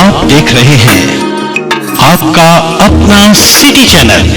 आप देख रहे हैं आपका अपना सिटी चैनल।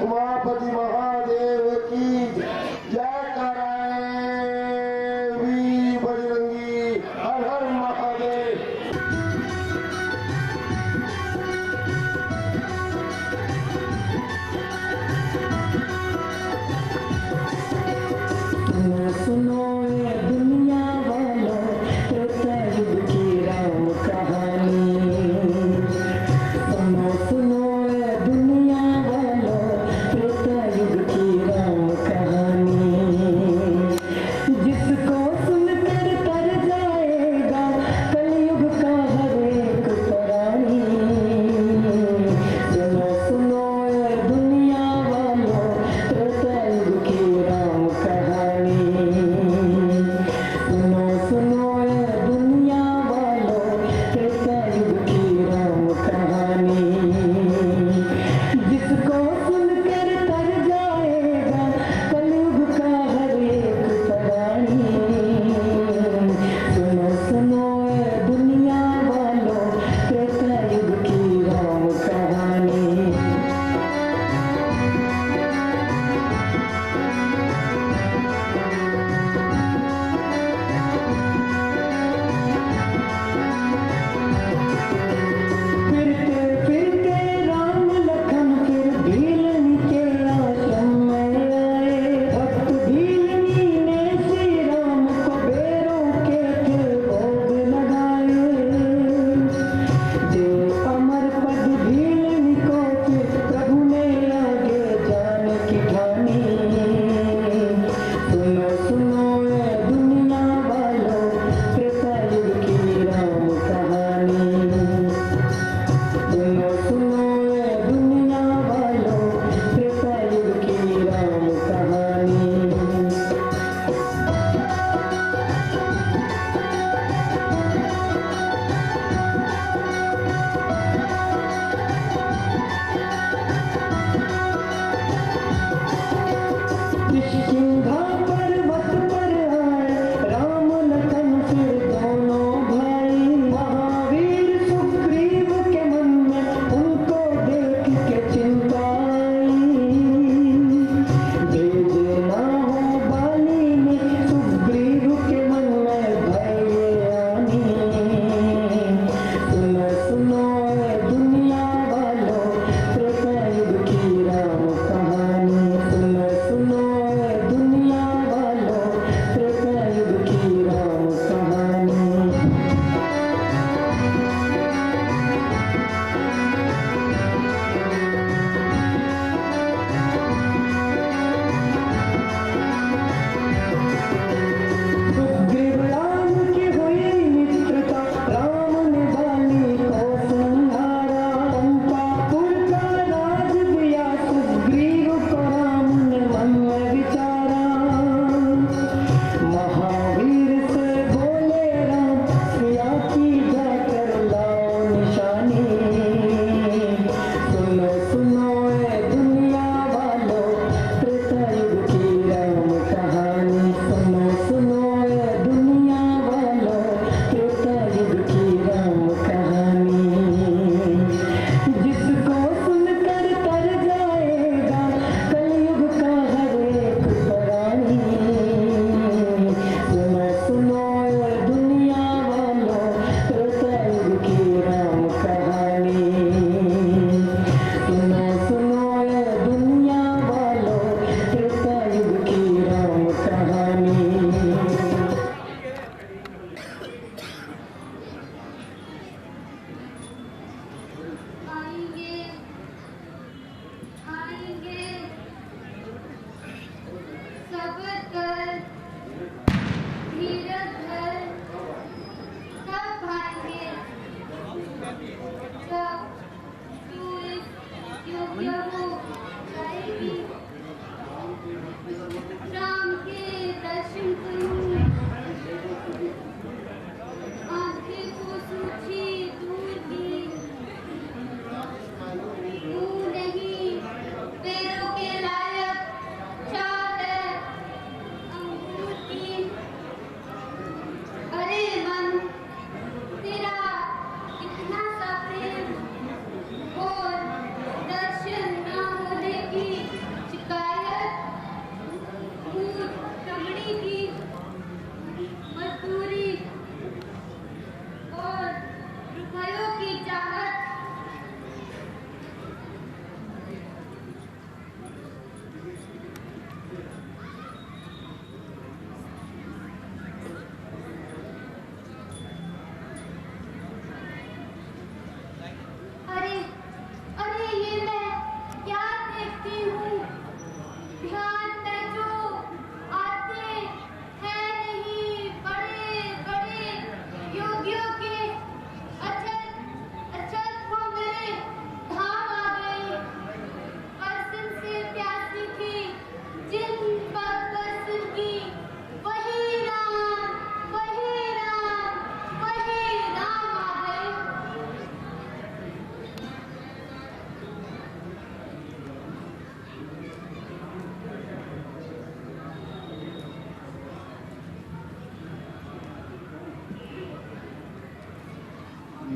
उमापति महादेव की जय कराए वी बजरंगी हर हर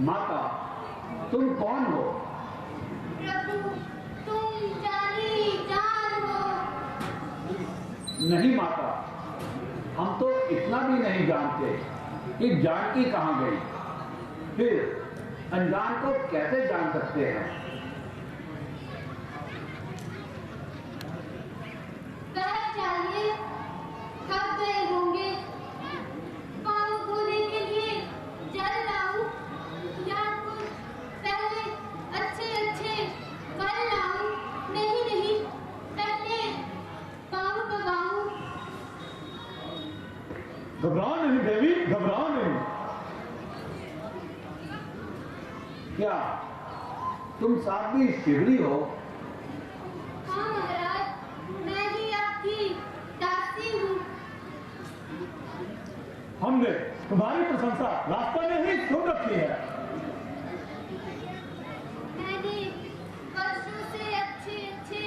माता, तुम कौन हो? प्रभु, तुम जानी जान हो। नहीं माता, हम तो इतना भी नहीं जानते कि जानकी कहाँ गई। फिर अनजान को कैसे जान सकते हैं? वह चाहिए कब गए होंगे। पाँव धोने के लिए जल लाऊं या कुछ पहले अच्छे अच्छे फल लाऊं? नहीं नहीं, पहले पाँव दबाऊं। घबराओ नहीं देवी, घबराओ नहीं। क्या तुम साध्वी शिवरी हो? हाँ महाराज, मैं ही आपकी दासी हूँ। हमने तुम्हारी प्रशंसा रास्ते में ही सुन रखी है। मैंने वर्षों से अच्छे अच्छे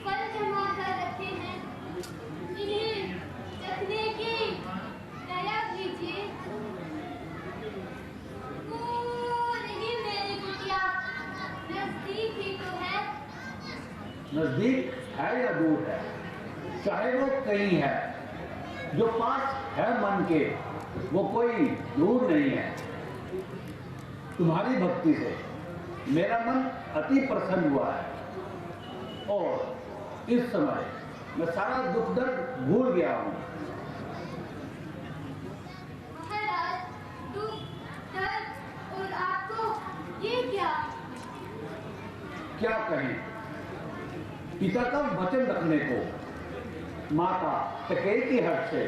फल जमा कर रखे हैं। इन्हें चखने की दया कीजिए। ओ नहीं मेरी कुटिया, नजदीक ही तो है। नजदीक है या दूर है, चाहे वो कहीं है, जो पास है मन के वो कोई दूर नहीं है। तुम्हारी भक्ति से मेरा मन अति प्रसन्न हुआ है और इस समय मैं सारा दुख दर्द भूल गया हूँ। महाराज, दुख दर्द और आपको ये क्या? क्या कहें, पिता का वचन रखने को माता टकेती हट से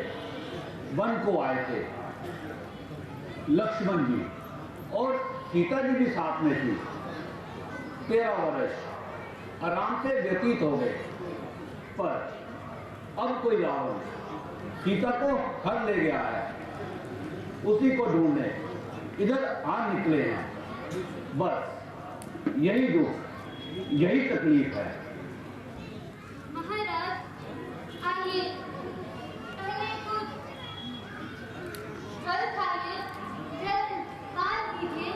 वन को आए थे। लक्ष्मण जी और सीता जी भी साथ में थी। 13 वर्ष आराम से व्यतीत हो गए, पर अब कोई रावण सीता को हर ले गया है। उसी को ढूंढने इधर आ निकले हैं। बस यही दुख, यही तकलीफ है। महाराज, आइए पहले कुछ फल खाइए, जल पान कीजिए।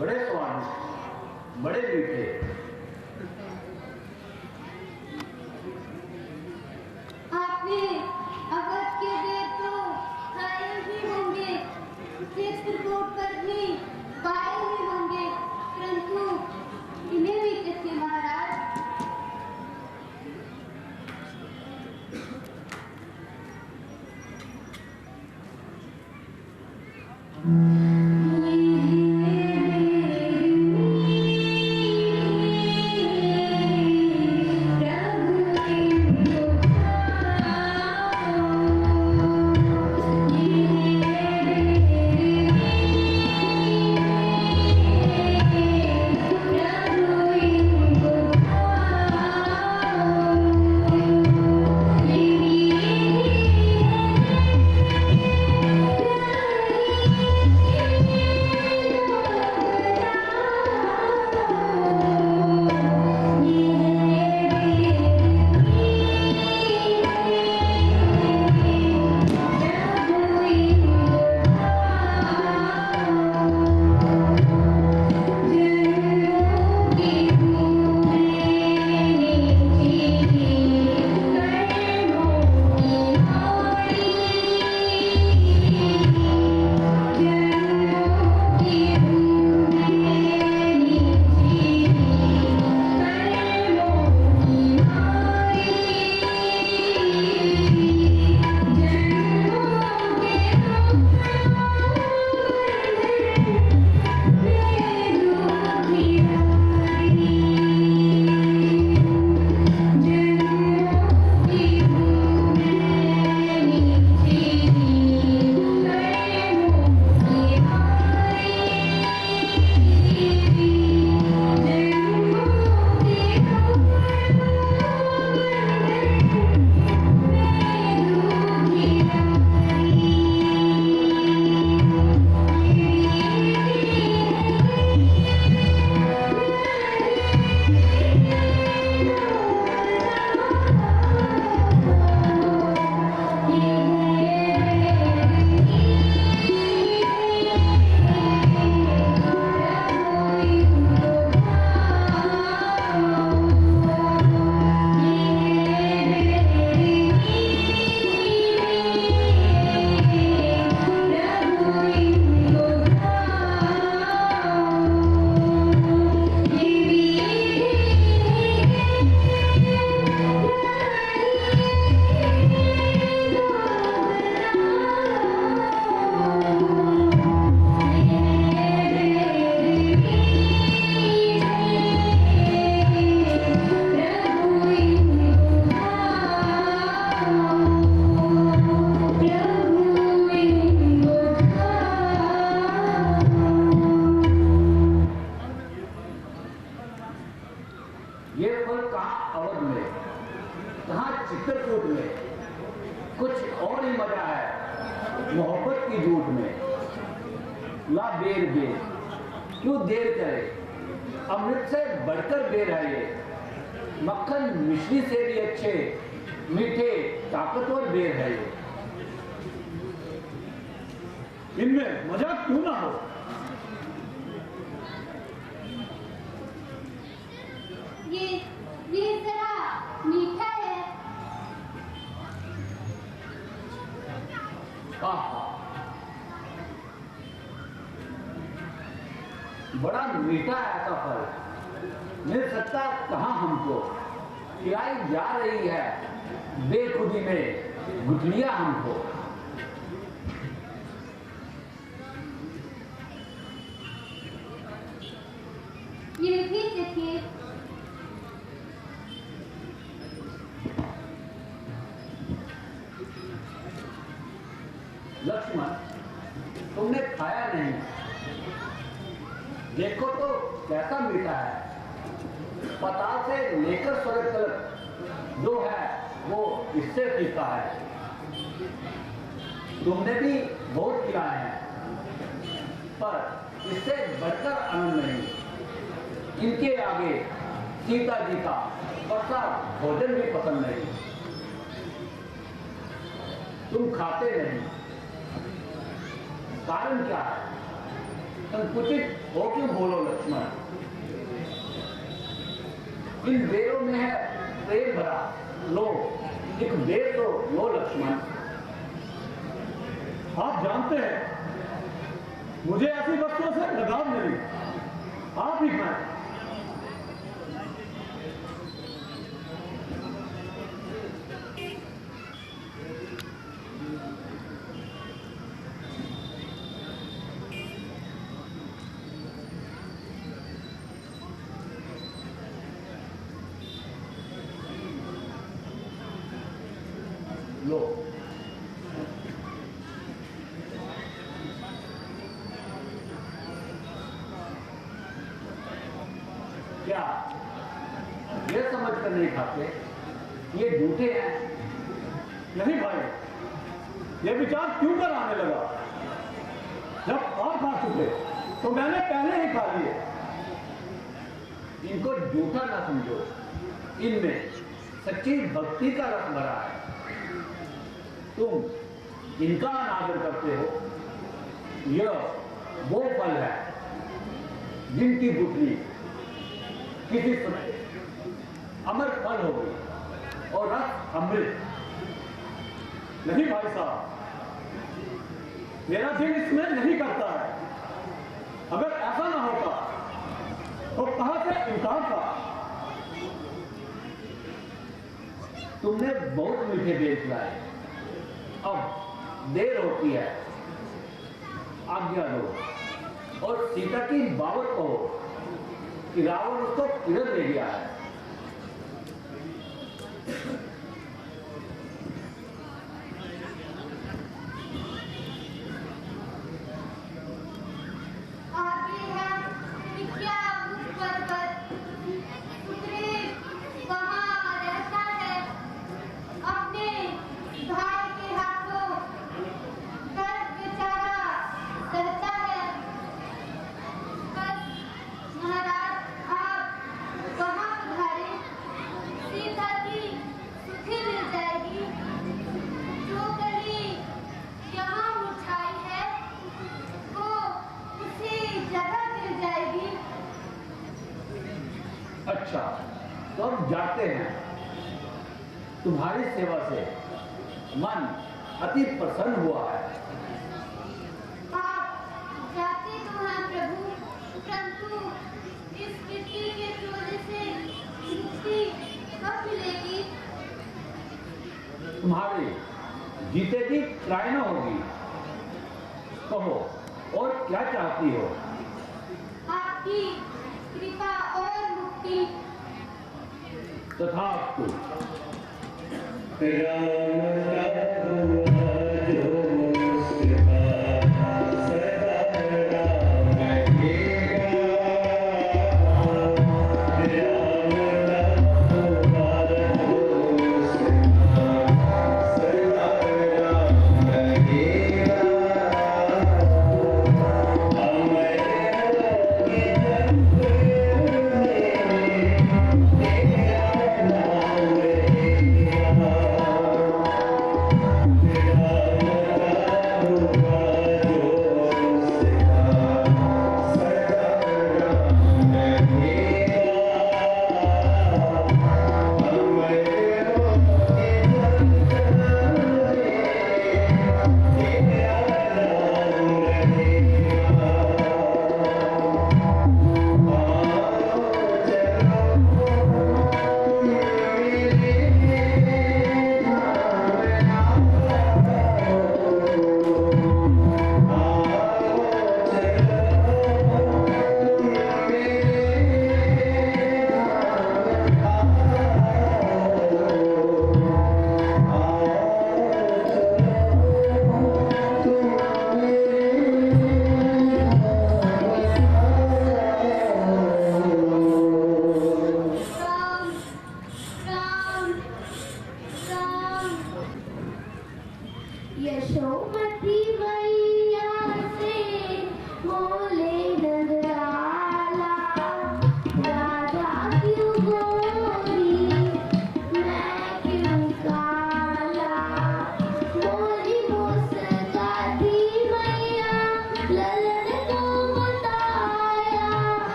बड़े स्वादिष्ट, बड़े मीठे। आपने अवध के वेद तो खाए ही होंगे, चित्रकूट पर भी पाए ही होंगे, परंतु इन्हें भी चखे महाराज। ला बेर बेर, क्यों देर करे, अमृत से बढ़कर बेर है ये, मक्खन मिश्री से भी अच्छे, मीठे ताकतवर बेर है ये। इनमें मजाक क्यों ना हो? ये जरा मीठा है। आहा, बड़ा मीठा है ऐसा फल, मिल सकता कहाँ हमको, खिलाई जा रही है बेखुदी में गुठलियां हमको। ये भी देखिए। लक्ष्मण, तुमने खाया नहीं, देखो तो कैसा मीठा है। पताल से लेकर स्वर्ग तक जो है वो इससे फीका है। तुमने भी बहुत खिलाए हैं, पर इससे बढ़कर आनंद नहीं। इनके आगे सीता जी का पसा भोजन भी पसंद नहीं। तुम खाते नहीं, कारण क्या है? संकुचित हो क्यों बोलो लक्ष्मण? इन बेरों में है प्रेम भरा, लो एक बेर तो लो लक्ष्मण। आप जानते हैं मुझे ऐसी वस्तुओं से लगाव नहीं, आप ही खाएं। लो, क्या ये समझ कर नहीं खाते ये झूठे हैं? नहीं भाई, ये विचार क्यों कर आने लगा? जब आप खा चुके तो मैंने पहले ही खा लिए। इनको झूठा ना समझो, इनमें सच्ची भक्ति का रस भरा है। तुम इनका अनादर करते हो। यह वो फल है जिनकी गुठली किसी समय अमर फल होगी और रस अमृत। नहीं भाई साहब, मेरा दिल इसमें नहीं करता है। अगर ऐसा ना होता तो कहां से इनकार था? तुमने बहुत मीठे बेर खिलाए, अब देर होती है, आज्ञा दो और सीता की बावत कहो कि रावण उसको किधर ले गया है। आगे है विद्या उस पर्वत, सुग्रीव वहाँ रहता है, अपने भाई के हाथों कर्ज बेचारा सहता है। बस महाराज आप वहाँ पधारे, सीता की सुखी मिल जाएगी। जो कली यहाँ मुरझाई है वो उसी जगह मिल जाएगी। अच्छा, तो हम जाते हैं। तुम्हारी सेवा से मन अति प्रसन्न हुआ है। आप जाते तो हैं प्रभु, परंतु इस मिट्टी के चोले से मुक्ति कब मिलेगी? तुम्हारी जीते जी त्राय न होगी। कहो और क्या चाहती हो? आपकी कृपा और मुक्ति। तथास्तु। Hare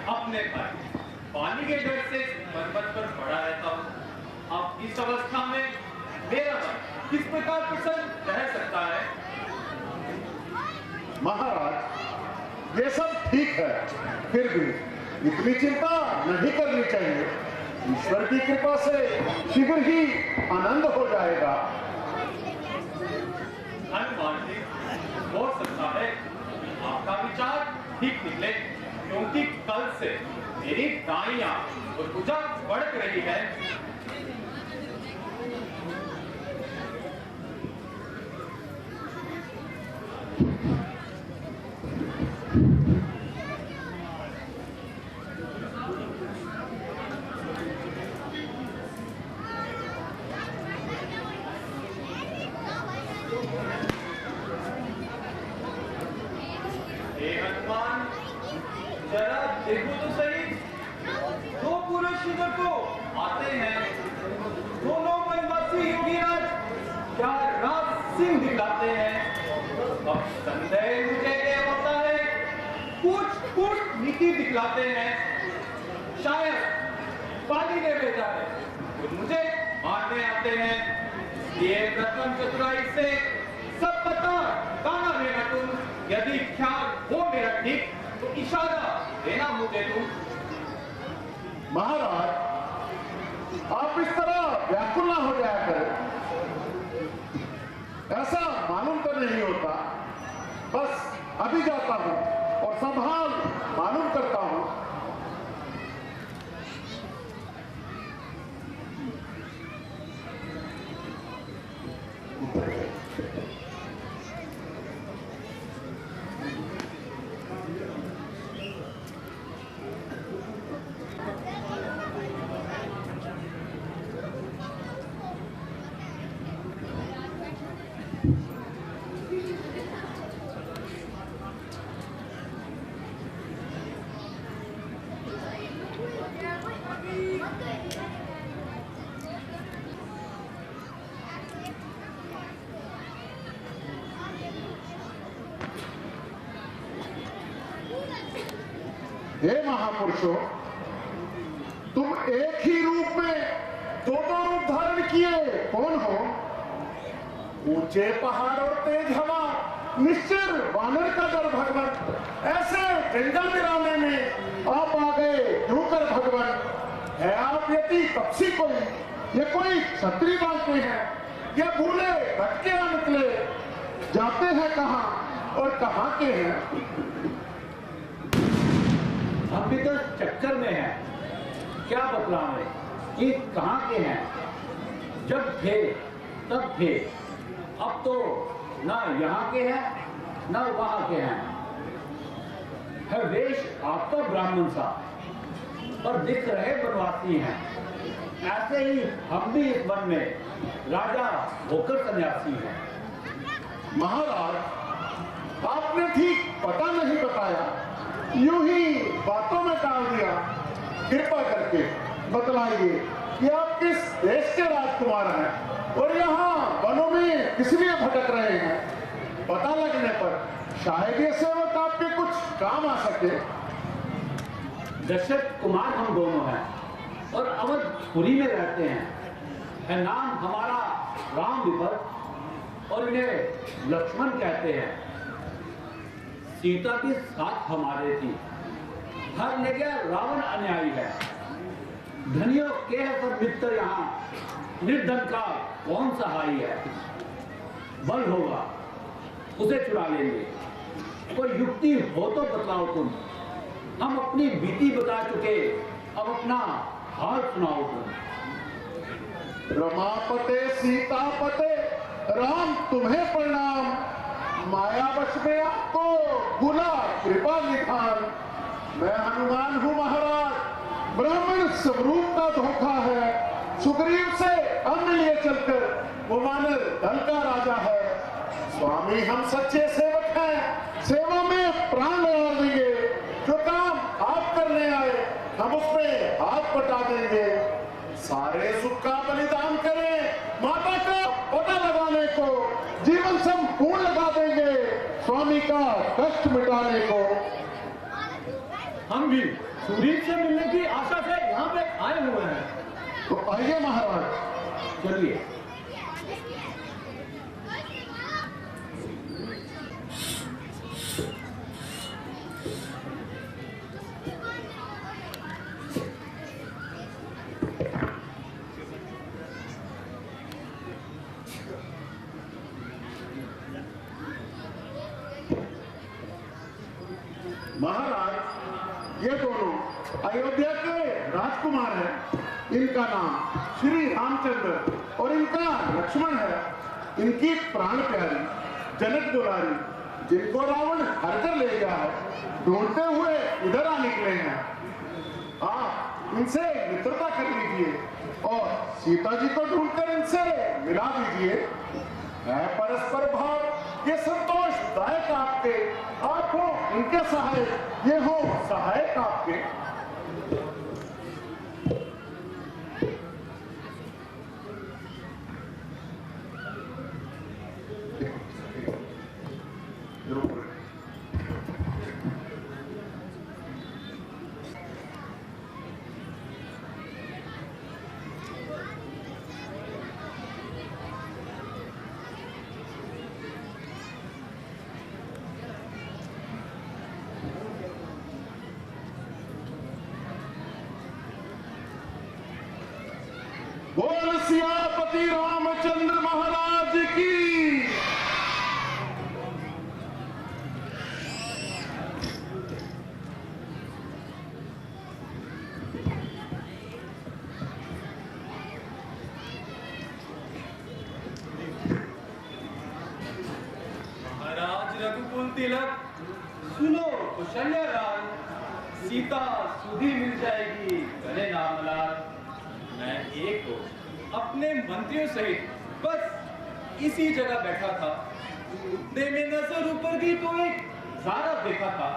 अपने पर पानी के डर से पर्वत पर पड़ा रहता हूँ। अब इस अवस्था में मेरा मन किस प्रकार प्रसन्न रह सकता है? महाराज, ये सब ठीक है, फिर भी इतनी चिंता नहीं करनी चाहिए। ईश्वर की कृपा से शीघ्र ही आनंद हो जाएगा। हनुमान जी, हो सकता है आपका विचार ठीक निकले, क्योंकि कल से मेरी दाईं आंख और भुजा बढ़ रही है। हे हनुमान, जरा देखो तो सही, दो पुरुष इधर को आते हैं। दोनों वनवासी योगीराज क्या राज सिंह दिखाते हैं। अब संदेह मुझे ये होता है, कुछ नीति दिखलाते हैं। शायद पानी ने भेजा है, तो मुझे मारने आते हैं। ये प्रथम चतुराई से सब पता गाना देना तुम, यदि ख्याल हो मेरा ठीक तो इशारा देना मुझे तुम। महाराज, आप इस तरह व्याकुल ना हो जाया करें। ऐसा मालूम तो नहीं होता, बस अभी जाता हूं और संभाल मालूम करता हूं। हे महापुरुषों, तुम एक ही रूप में दो रूप धारण किए कौन हो? ऊंचे पहाड़ और तेज हवा, निश्चर वानर का दर भगवान, ऐसे जंगल वीराने में आप आ गए क्यों कर भगवान? है आप यदि तपसी कोई, ये कोई क्षत्रिय बांधते हैं, ये भूले भटके निकले, जाते हैं कहाँ और कहाँ के हैं? हम भी तो चक्कर में हैं, क्या बतलाएं कि कहाँ के हैं। जब थे तब थे, अब तो ना यहाँ के हैं ना वहाँ के हैं। है वेश आपका ब्राह्मण सा, पर दिख रहे बनवासी हैं। ऐसे ही हम भी इस वन में राजा होकर सन्यासी हैं। महाराज, आपने ठीक पता नहीं बताया, यूं ही बातों में डाल दिया। कृपा करके बतलाइए कि आप किस देश के राजकुमार हैं और यहाँ वनों में किस लिए भटक रहे हैं। पता लगने पर शायद ये सेवक आपके कुछ काम आ सके। दशरथ कुमार हम दोनों हैं और अवधपुरी में रहते हैं। है नाम हमारा राम विपद और इन्हें लक्ष्मण कहते हैं। सीता के साथ हमारे थी, हर ले गया रावण अन्यायी है। धनियों के है सब मित्र यहाँ, निर्धन का कौन सहाय है। बल होगा उसे चुरा लेंगे, कोई युक्ति हो तो बतलाओ तुम। हम अपनी बीती बता चुके, अब अपना हाल सुनाओ तुम। रमापते सीतापते राम तुम्हें प्रणाम, मायावश में आपको गुना कृपा निधान। मैं हनुमान हूँ महाराज, ब्राह्मण स्वरूप का धोखा है। सुग्रीव से अन्न लिए चलकर वो वानर दल का राजा है। स्वामी हम सच्चे सेवक हैं, सेवा में प्राण लगा देंगे। जो काम आप करने आए हम उसमें हाथ बटा देंगे। सारे सुख का बलिदान करें, माता का पता लगाने को, जीवन संपूर्ण लगा देंगे स्वामी का कष्ट मिटाने को। हम भी सुरीत से मिलने की आशा से यहाँ पे आए हुए हैं। तो आइए महाराज। चलिए। महाराज, ये दोनों अयोध्या के राजकुमार हैं। इनका नाम श्री रामचंद्र और इनका लक्ष्मण है। इनकी प्राण प्यारी जनक दुलारी, जिनको रावण हर कर ले गया है, ढूंढते हुए इधर आ निकले हैं। आप इनसे मित्रता कर लीजिए और सीता जी को ढूंढकर इनसे मिला दीजिए। है परस्पर भाव ये संतोषदायक आपके, आप हो इनके सहायक, ये हो सहायक आपके। बोल सियापति रामचंद्र महाराज की। महाराज रघुकुल तिलक, सुनो कुशल्या लाल, सीता सुधी मिल जाएगी, गले नाम लाल। मैं एक को अपने मंत्रियों सहित बस इसी जगह बैठा था। उतने में नजर ऊपर गई तो एक ज़ारा देखा था।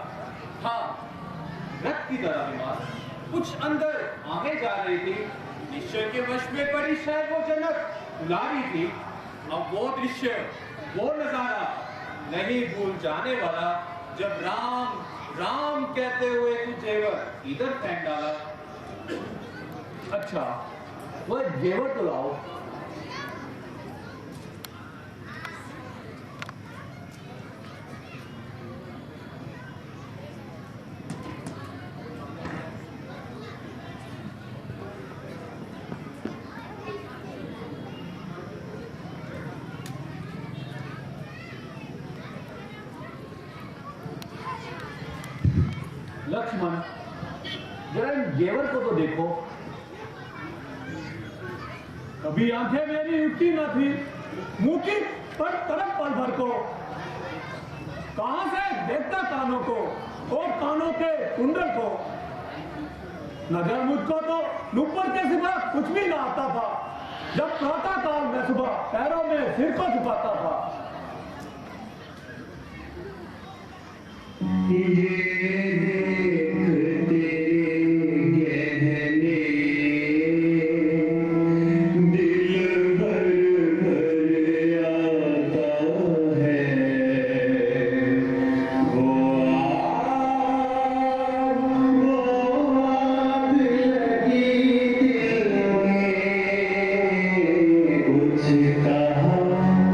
हाँ, रथ की तरह विमान कुछ अंदर आगे जा रही थी। निश्चय के वश में पड़ी शायद वो जनक दुलारी थी। अब वो दृश्य, वो नजारा नहीं भूल जाने वाला, जब राम राम कहते हुए तू जेवर इधर फेंक डाला। अच्छा, वह जेवर तो लाओ। लक्ष्मण, जरा इन जेवर को तो देखो। कभी आंखें मेरी उठती न थी, मुंह की पर तरफ पल भर को। कहां से देखता कानों को और कानों के कुंडल को। नजर मुझको तो ऊपर के सिवा कुछ भी ना आता था। जब प्रातः काल में सुबह पैरों में सिर को झुकाता था।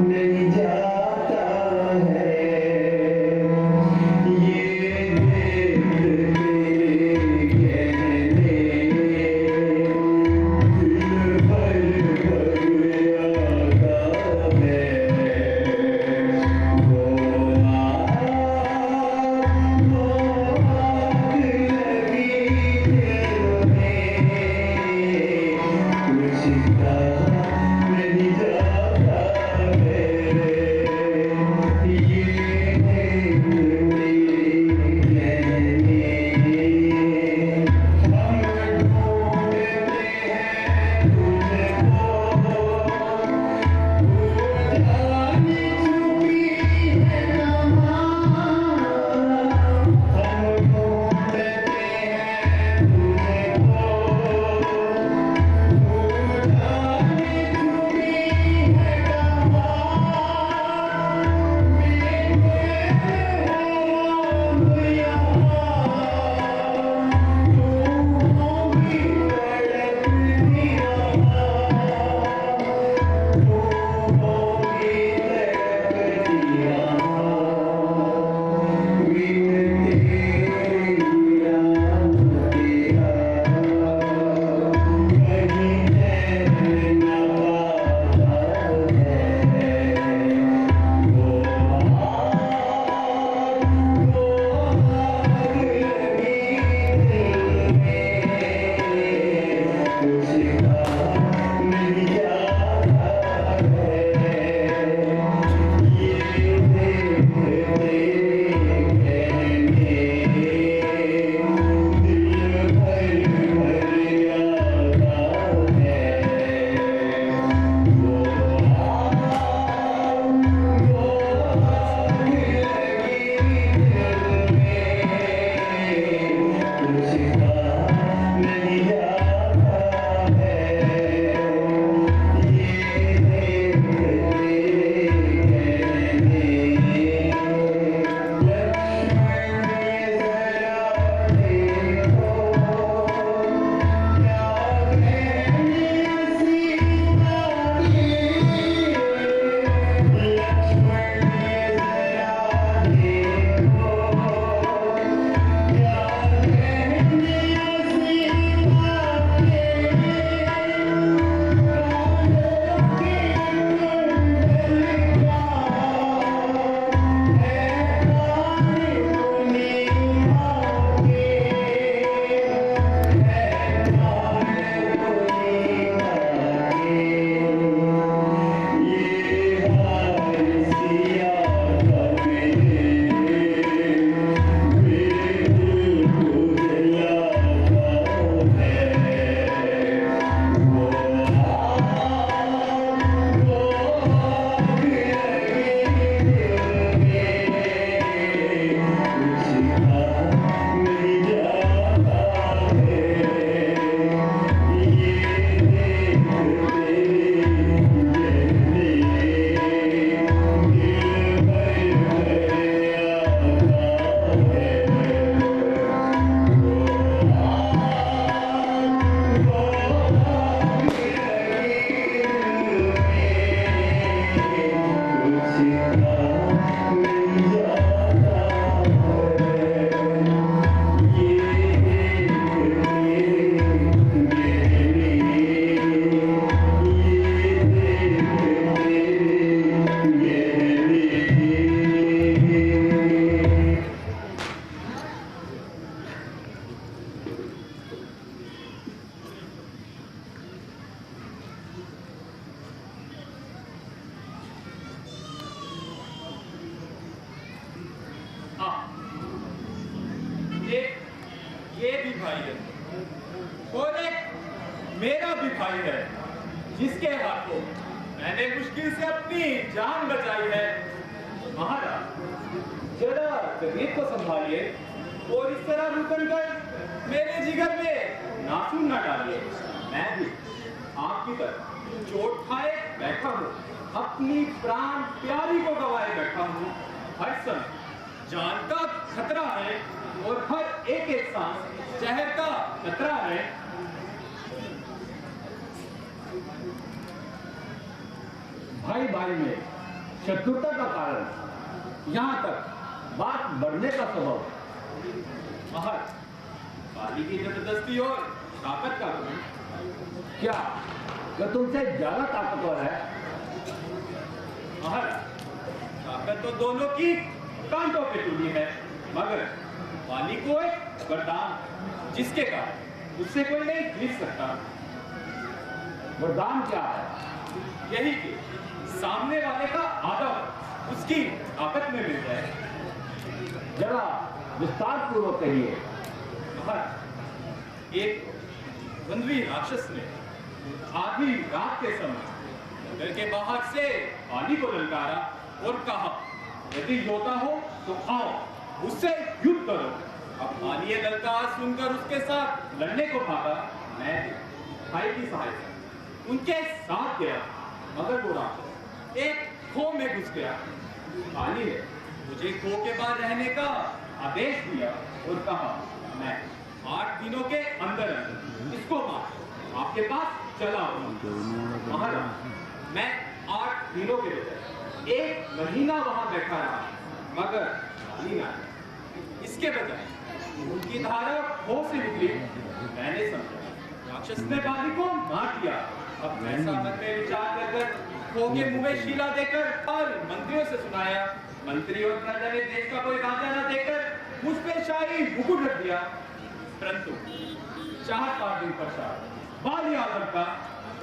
नहीं जाता है ये है और एक मेरा भी भाई है जिसके हाथों मैंने मुश्किल से अपनी जान बचाई है। महाराज जरा तबीयत को संभालिए और इस तरह रुकन कर मेरे जिगर में नासून न डालिए। मैं भी आपकी तरह चोट खाए बैठा हूँ, अपनी प्राण प्यारी को गवाए बैठा हूँ। हर समय जान का खतरा है और हर एक सांस जहर का खतरा है। भाई भाई में शत्रुता का कारण, यहाँ तक बात बढ़ने का सबब। महाराज बाली की जबरदस्ती और ताकत का गुण। क्या वह तुमसे ज्यादा ताकतवर है? महाराज ताकत तो दोनों की कांटों पे टूटी है, मगर बाली को एक वरदान जिसके कारण उससे कोई नहीं जीत सकता। वरदान क्या है? यही कि सामने वाले का आधा उसकी ताकत में मिल जाए। जरा विस्तार पूर्वक कहिए। महाराज एक बंदवी राक्षस ने आधी रात के समय घर के बाहर से बाली को ललकारा और कहा, यदि योद्धा हो तो आओ उससे युद्ध करो। अब बाली ये ललकार सुनकर उसके साथ लड़ने को भागा। मैं भाई की सहायता उनके साथ गया, मगर वो राक्षस एक खो में घुस गया। बाली ने मुझे खो के बाहर रहने का आदेश दिया और कहा, मैं 8 दिनों के अंदर अंदर इसको मार आपके पास चला आऊंगा। महाराज मैं 8 दिनों के भीतर 1 महीना वहां बैठा रहा, मगर बाली ना आई। इसके बजाय उनकी धारा खो से निकली। मैंने समझा राक्षस ने बाली को मार दिया। अब ऐसा मन में विचार कर खो के मुंह में शीला देकर और मंत्रियों से सुनाया। मंत्री और प्रजा ने देश का कोई राजा न देकर मुझ पे शाही मुकुट रख दिया। परंतु 4-5 दिन पश्चात बाली आदम का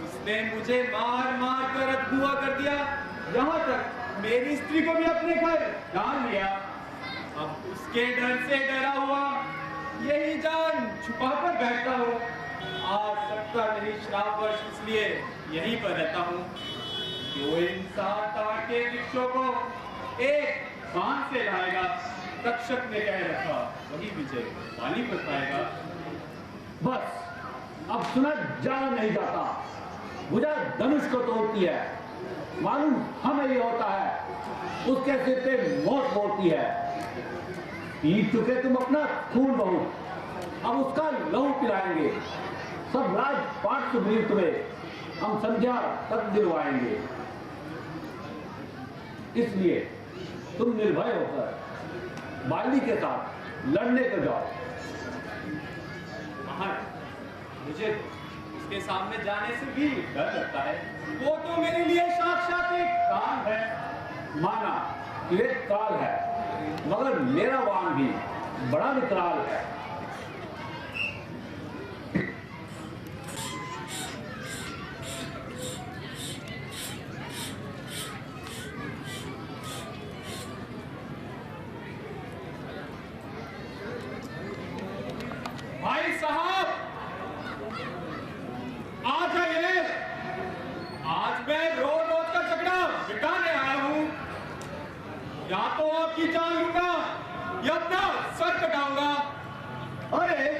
उसने मुझे मार मार कर अधूआ कर दिया, यहाँ तक मेरी स्त्री को भी अपने घर डाल लिया। अब उसके डर से डरा हुआ यही जान छुपा कर बैठता हूँ। आज सबका नहीं श्रापवर्ष, इसलिए यहीं पर रहता हूँ। जो इंसान ताड़ के वृक्षों को एक बांध से लाएगा, तक्षक ने कह रखा, वही विजय बाली पर पाएगा। बस अब सुना जा नहीं जाता। भुजा धनुष को तोड़ती है, मालूम हमें ये होता है, उसके सिर पे मौत बोलती है। पी चुके तुम अपना खून बहुत, अब उसका लहू पिलाएंगे। सब राजपाट सुग्रीव तुम्हें हम संध्या तक दिलवाएंगे। इसलिए तुम निर्भय होकर बाली के साथ लड़ने को जाओ। महाराज मुझे उसके सामने जाने से भी डर लगता है। वो तो मेरे लिए साक्षात एक काल है। माना कि एक काल है, मगर मेरा वाहन भी बड़ा विकराल है। भाई साहब आ जाइए। आज मैं रोज का झगड़ा मिटाने आया हूँ। या तो आपकी जान लूंगा या अपना सर कटाऊंगा। अरे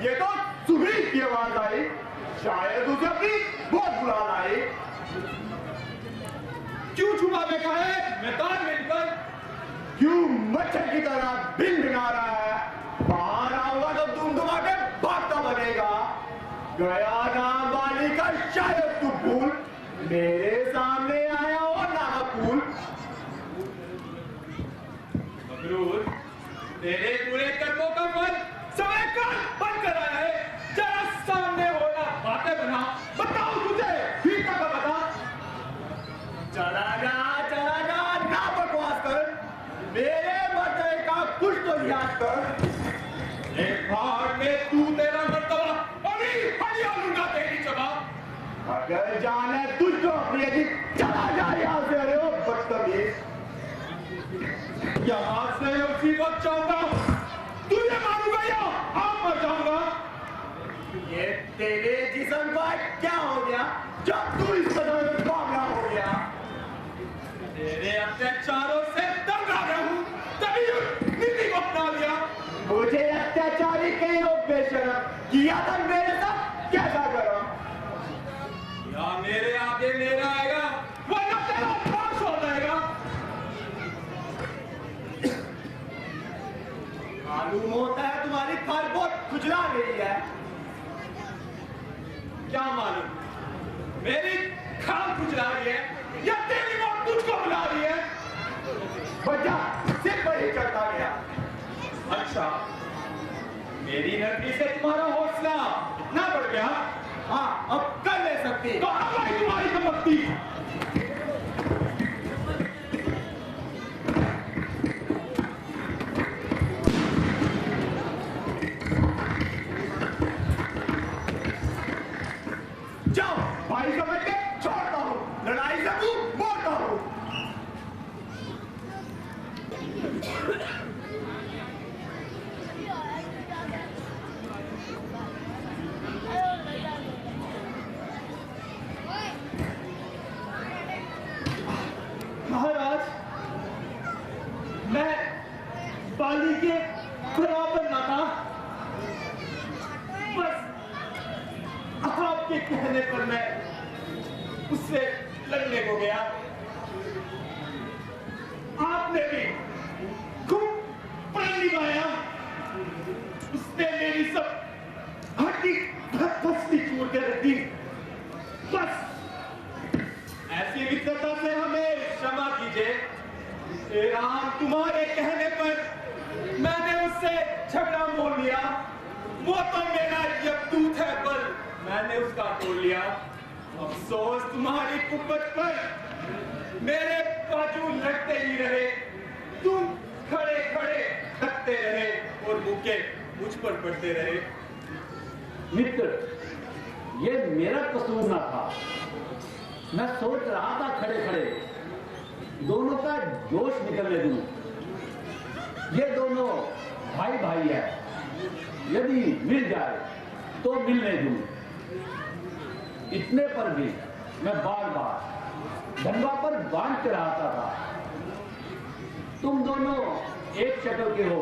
ये तो सुग्रीव की आवाज आई, शायद उसे अपनी बहुत बुला लाई। क्यों छुपा बैठा है मैदान में निकल। क्यों मच्छर की तरह भिन भिना रहा है। बाहर आऊंगा तो तुम के भागता बनेगा। गया ना बाली का शायद तू भूल, मेरे सामने आया और नामकूल। मगरूर तेरे पूरे कर्मों का फल समय काल बन कर आया है। जरा सामने होना बातें बना, बताओ तुझे भीतर का बता। चला जा ना बकवास कर, मेरे मर्दे का कुछ तो याद कर। एक भाग में तू तेरा मर्तबा अभी हरिया लूंगा तेरी जवाब। अगर जाने तुझको अपनी यदि चला जा यहाँ से। अरे वो बदतमीज, यहाँ से उसी वक्त जाऊंगा, तुझे मारूंगा या आप मर जाऊंगा। ये तेरे जिस्म को क्या हो गया जब तू इस कदर कामया हो गया? तेरे अत्याचारों से तंग आ गया हूँ, तभी नीति को अपना लिया। मुझे अत्याचारी कहीं हो बेशरम, किया था मेरे साथ कैसा करो? या मेरे आगे मेरा आएगा वरना तेरा नाश हो जाएगा। मालूम होता है तुम्हारी खाल बहुत खुजला गई है। क्या मालूम मेरी खाल खुजला रही है या तेरी मौत तुझको बुला रही है? बच्चा सिर पर ही चढ़ता गया। अच्छा, मेरी नरमी से तुम्हारा हौसला ना बढ़ गया? हाँ, अब कर ले सकती। तो अब आई तुम्हारी कमबख्ती। जाओ, भाई समझ के छोड़ता हूँ, लड़ाई से मुंह मोड़ता हूँ। महाराज, मैं बाली के बराबर ना था, बस आपके कहने पर मैं उससे लड़ने को गया। आपने भी खूब प्रण निभाया। उसने मेरी सब हड्डी फसली चूर के रख दी। बस ऐसी मित्रता से हमें क्षमा कीजिए। हे राम, तुम्हारे कहने पर मैंने उससे झगड़ा मोल लिया। वो तो मेरा यमदूत है, पर मैंने उसका तोड़ लिया। अफसोस तुम्हारी कुब्बत पर मेरे बाजू लड़ते ही रहे। तुम खड़े खड़े थकते रहे और भूखे मुझ पर पड़ते रहे। मित्र, ये मेरा कसूर ना था। मैं सोच रहा था खड़े खड़े दोनों का जोश निकलने दूं। ये दोनों भाई भाई है, यदि मिल जाए तो मिलने दूं। इतने पर भी मैं बार बार धनवा पर बांध चढ़ाता था। तुम दोनों एक शक्ल के हो,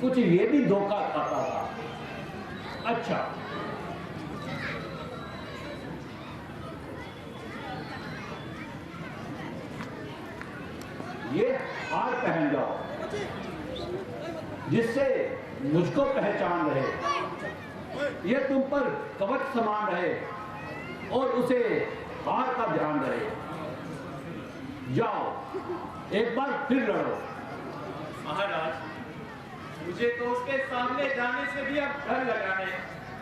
कुछ ये भी धोखा खाता था। अच्छा, ये हार पहन जाओ, जिससे मुझको पहचान रहे। ये तुम पर कवच समान रहे और उसे हार का ध्यान रहे। जाओ, एक बार फिर लड़ो। महाराज, मुझे तो उसके सामने जाने से भी अब डर लगा है।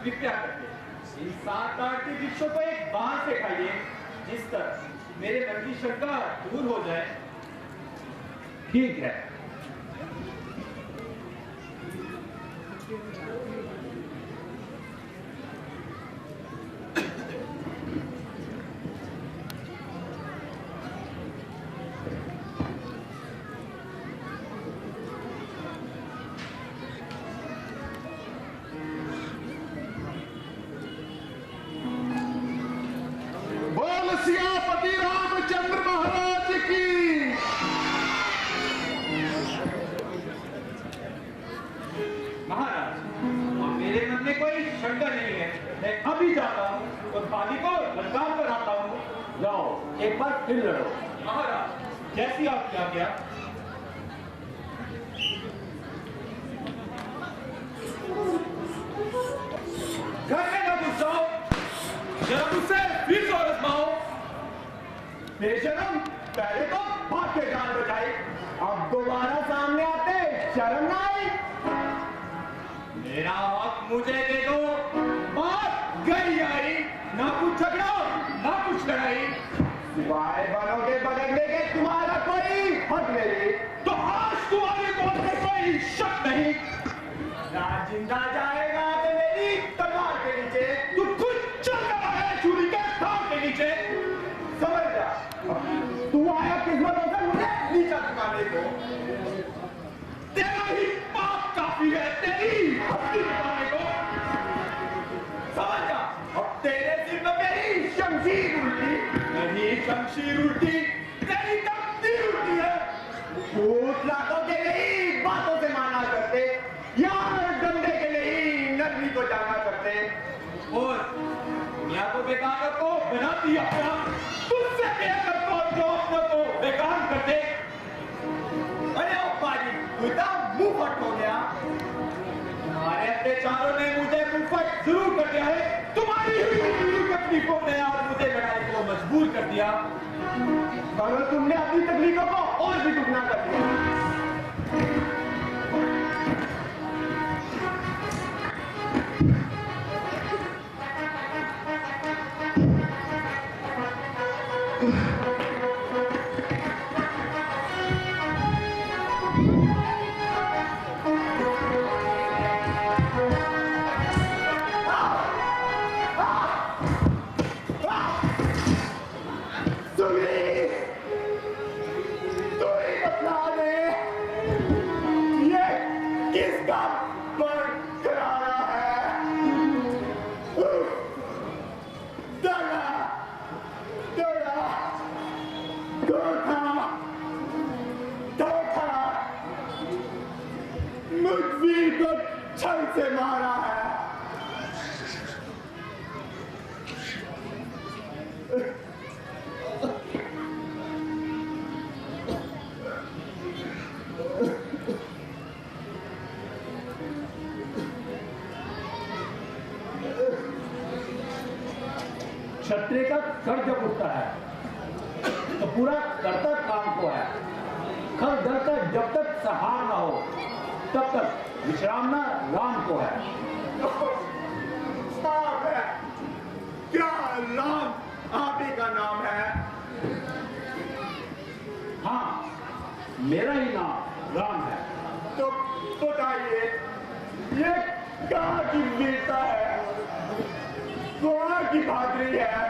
कृपया करके इन 7-8 के वृक्षों को एक बांध से खाइए, जिस तरह मेरे मन की शंका दूर हो जाए। ठीक है। बोल सियापति रामचंद्र महाराज की। महाराज, और मेरे मन में कोई शंका नहीं है। मैं अभी जाता हूँ और बाली को ललकार कर आता हूँ। जाओ, एक बार फिर लड़ो। महाराज, जैसी आपकी आज्ञा। घर में न घुस जाओ, जरा मुझसे फिर जोर आजमाओ। बेशरम, पहले तो भाग के जान बचाई, अब दोबारा सामने आते शर्म ना आई। मेरा हक मुझे दे दो। बात गई आई, ना कुछ झगड़ा ना कुछ लड़ाई। सिवाय बलों के बदलने के तुम्हारा कोई हक नहीं। तो आज तुम्हारे बोल में कोई शक नहीं। ना जिंदा जाएगा तो मेरी तलवार के नीचे। तू कुछ चल रहा है छुरी के धार के नीचे। समझ जा, तू आया किस्मतों से मुझे नीचा झुकाने को। तेरा ही पाप काफी है, तेरी हस्ती दिखाने को। अग्नि को जाना करते और दुनिया को बेकार को बना दिया तुझसे बेहतर को जो अपने को बेकार करते। अरे अब्बा जी बेटा मुंह फट हो गया। तुम्हारे अत्याचारों ने मुझे मुंह फट जरूर कर दिया है। तुम्हारी तकलीफों ने आज मुझे लड़ाई को मजबूर कर दिया मगर तुमने अपनी तकलीफों को और भी दुगना कर दिया। मुझवीर को छल से मारा है। क्षत्रिय का कर जब उठता है तो पूरा करता काम को है। खल डरता जब तक सहार ना हो तब तक विश्रामना राम को है। साफ है क्या राम आप ही का नाम है? हाँ मेरा ही नाम राम है। तो बताइए ये कहाँ की वीरता है, कहाँ की बहादुरी है,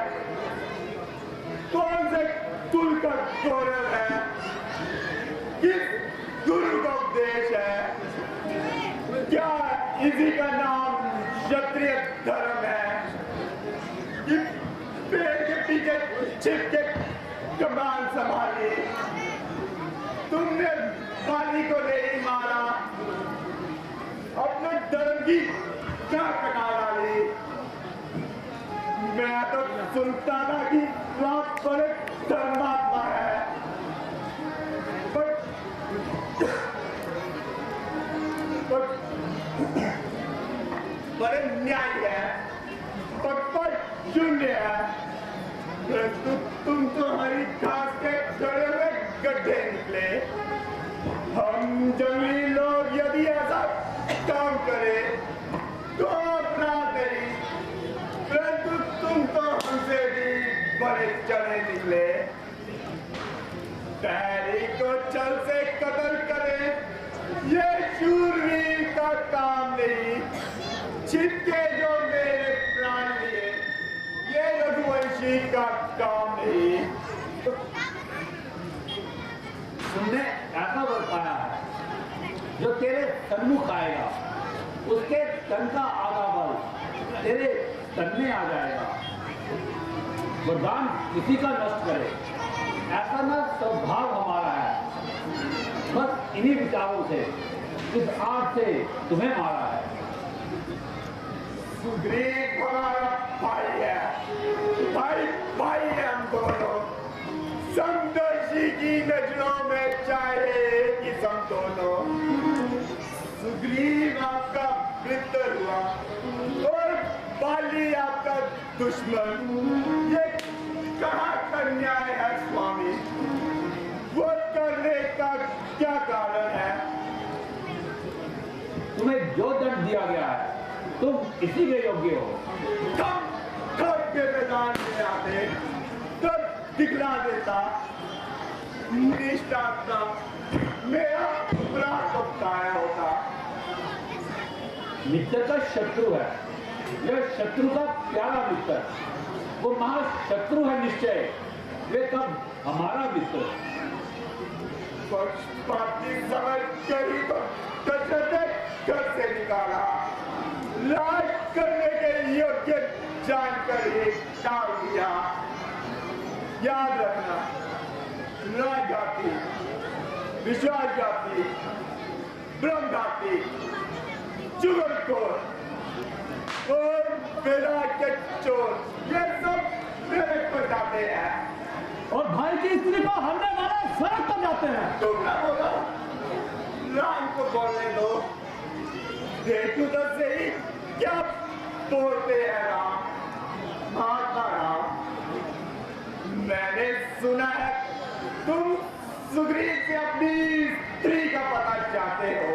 कौन से कुल का गौरव है, किस गुरु का उपदेश है? क्या इसी का नाम क्षत्रिय धर्म है कि पेड़ के पीछे छिप के कमान संभाली? तुमने बाली को नहीं मारा, अपने धर्म की क्या कटा डाली? मैं तो सुनता था कि राम बड़े धर्मात्मा है, बड़े न्याय है, पर शून्य है। परंतु तुम तो हरी घास के खड़े हुए गड्ढे निकले। हम जंगली लोग यदि ऐसा काम करें तो अपराध नहीं, परंतु तुम तो हमसे भी बड़े चढ़े निकले। पैरी को चल से कत्ल करे ये शूरवीर का काम नहीं। छिपके जो मेरे प्राण लिए ये रघुवंशी का काम नहीं। तुमने ऐसा बरपाया है जो तेरे सन्मुख आएगा उसके तन का आधा बल तेरे तन में आ जाएगा। वरदान किसी का नष्ट करे ऐसा ना स्वभाव हमारा है। बस इन्हीं विचारों से इस आग से तुम्हें मारा है। सुग्रीव हमारा भाई है, भाई भाई है हम दोनों। समदर्शी की नजरों में चाहे कि हम दोनों। सुग्रीव आपका मित्र हुआ और बाली आपका दुश्मन। ये कहाँ का न्याय है स्वामी? वो करने का क्या कारण है? तुम्हें जो दंड दिया गया है तुम इसी के योग्य हो। कब के मैदान में आते तब दिखला देता निष्ठा का मेरा अपराध को बताया होता। मित्र का शत्रु है, यह शत्रु का प्यारा मित्र। वो महाशत्रु है निश्चय, वे कब हमारा मित्र। पक्षपाती समझ कर ही तो दशरथ ने घर से निकाला। राज करने के योग्य जानकर ही टाल दिया। याद रखना राजघाती, विश्वासघाती, ब्रह्मघाती, चुगलखोर बेड़ा के चोर ये सब मेरे पर जाते हैं और भाई की स्त्री को हमने वाले सड़क पर जाते हैं। तुम ना बोलो, राम को बोलने दो। देखो तो सही क्या बोलते हैं राम, महात्मा राम। मैंने सुना है तुम सुग्रीव से अपनी स्त्री का पता चाहते हो।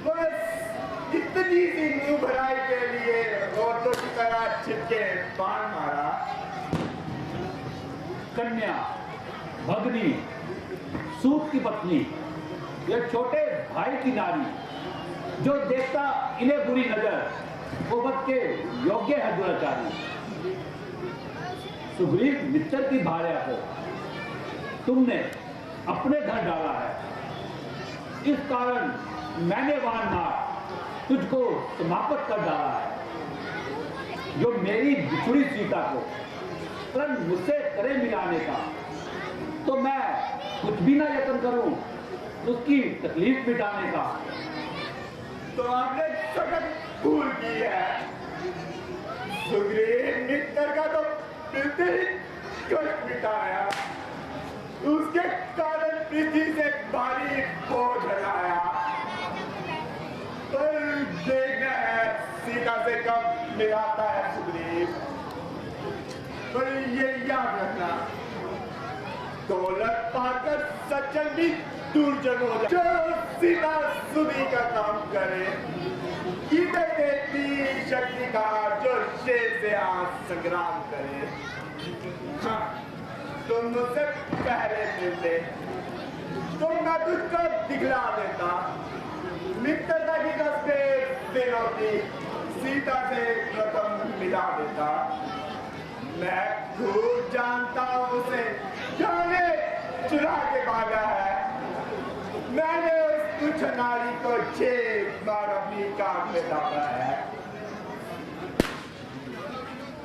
बस इतनी सी मुंह भराई के लिए औरतों की तरह छिटके बाण मारा। कन्या, भगनी, सूत की पत्नी, ये छोटे भाई की नारी, जो देखता इन्हें बुरी नजर, वो बद के योग्य है दुराचारी। सुग्रीव मित्र की भार्या को तुमने अपने घर डाला है, इस कारण मैंने वान मार तुझको समाप्त कर डाला है। जो मेरी बिछुड़ी सीता को तुरंत मुझसे करे मिलाने का, तो मैं कुछ भी ना यत्न करूं उसकी तकलीफ मिटाने का। तो आपने सख्त भूल की है। सुग्रीव मित्र का तो मिलते ही कष्ट मिटाया, उसके कारण पृथ्वी से भारी बोझ हटाया। पर देखना है सीता से कब मिलाता है सुग्रीव। पर ये याद रखना, दौलत पाकर सज्जन भी दुर्जन हो जाए। जो सीता सुधी का काम करे, इधर देती शक्ति का जो शेर से आज संग्राम करे। हाँ, तुम मुझसे पहले मिलते तो मैं तुझको दिखला देता। मित्रता की कसमें दिनोती सीता से प्रथम मिला देता। मैं खूब जानता हूँ उसे, जाने चुरा के भागा है। मैंने उस तुच्छ नारी को 6 बार अपनी कान में दाबा है।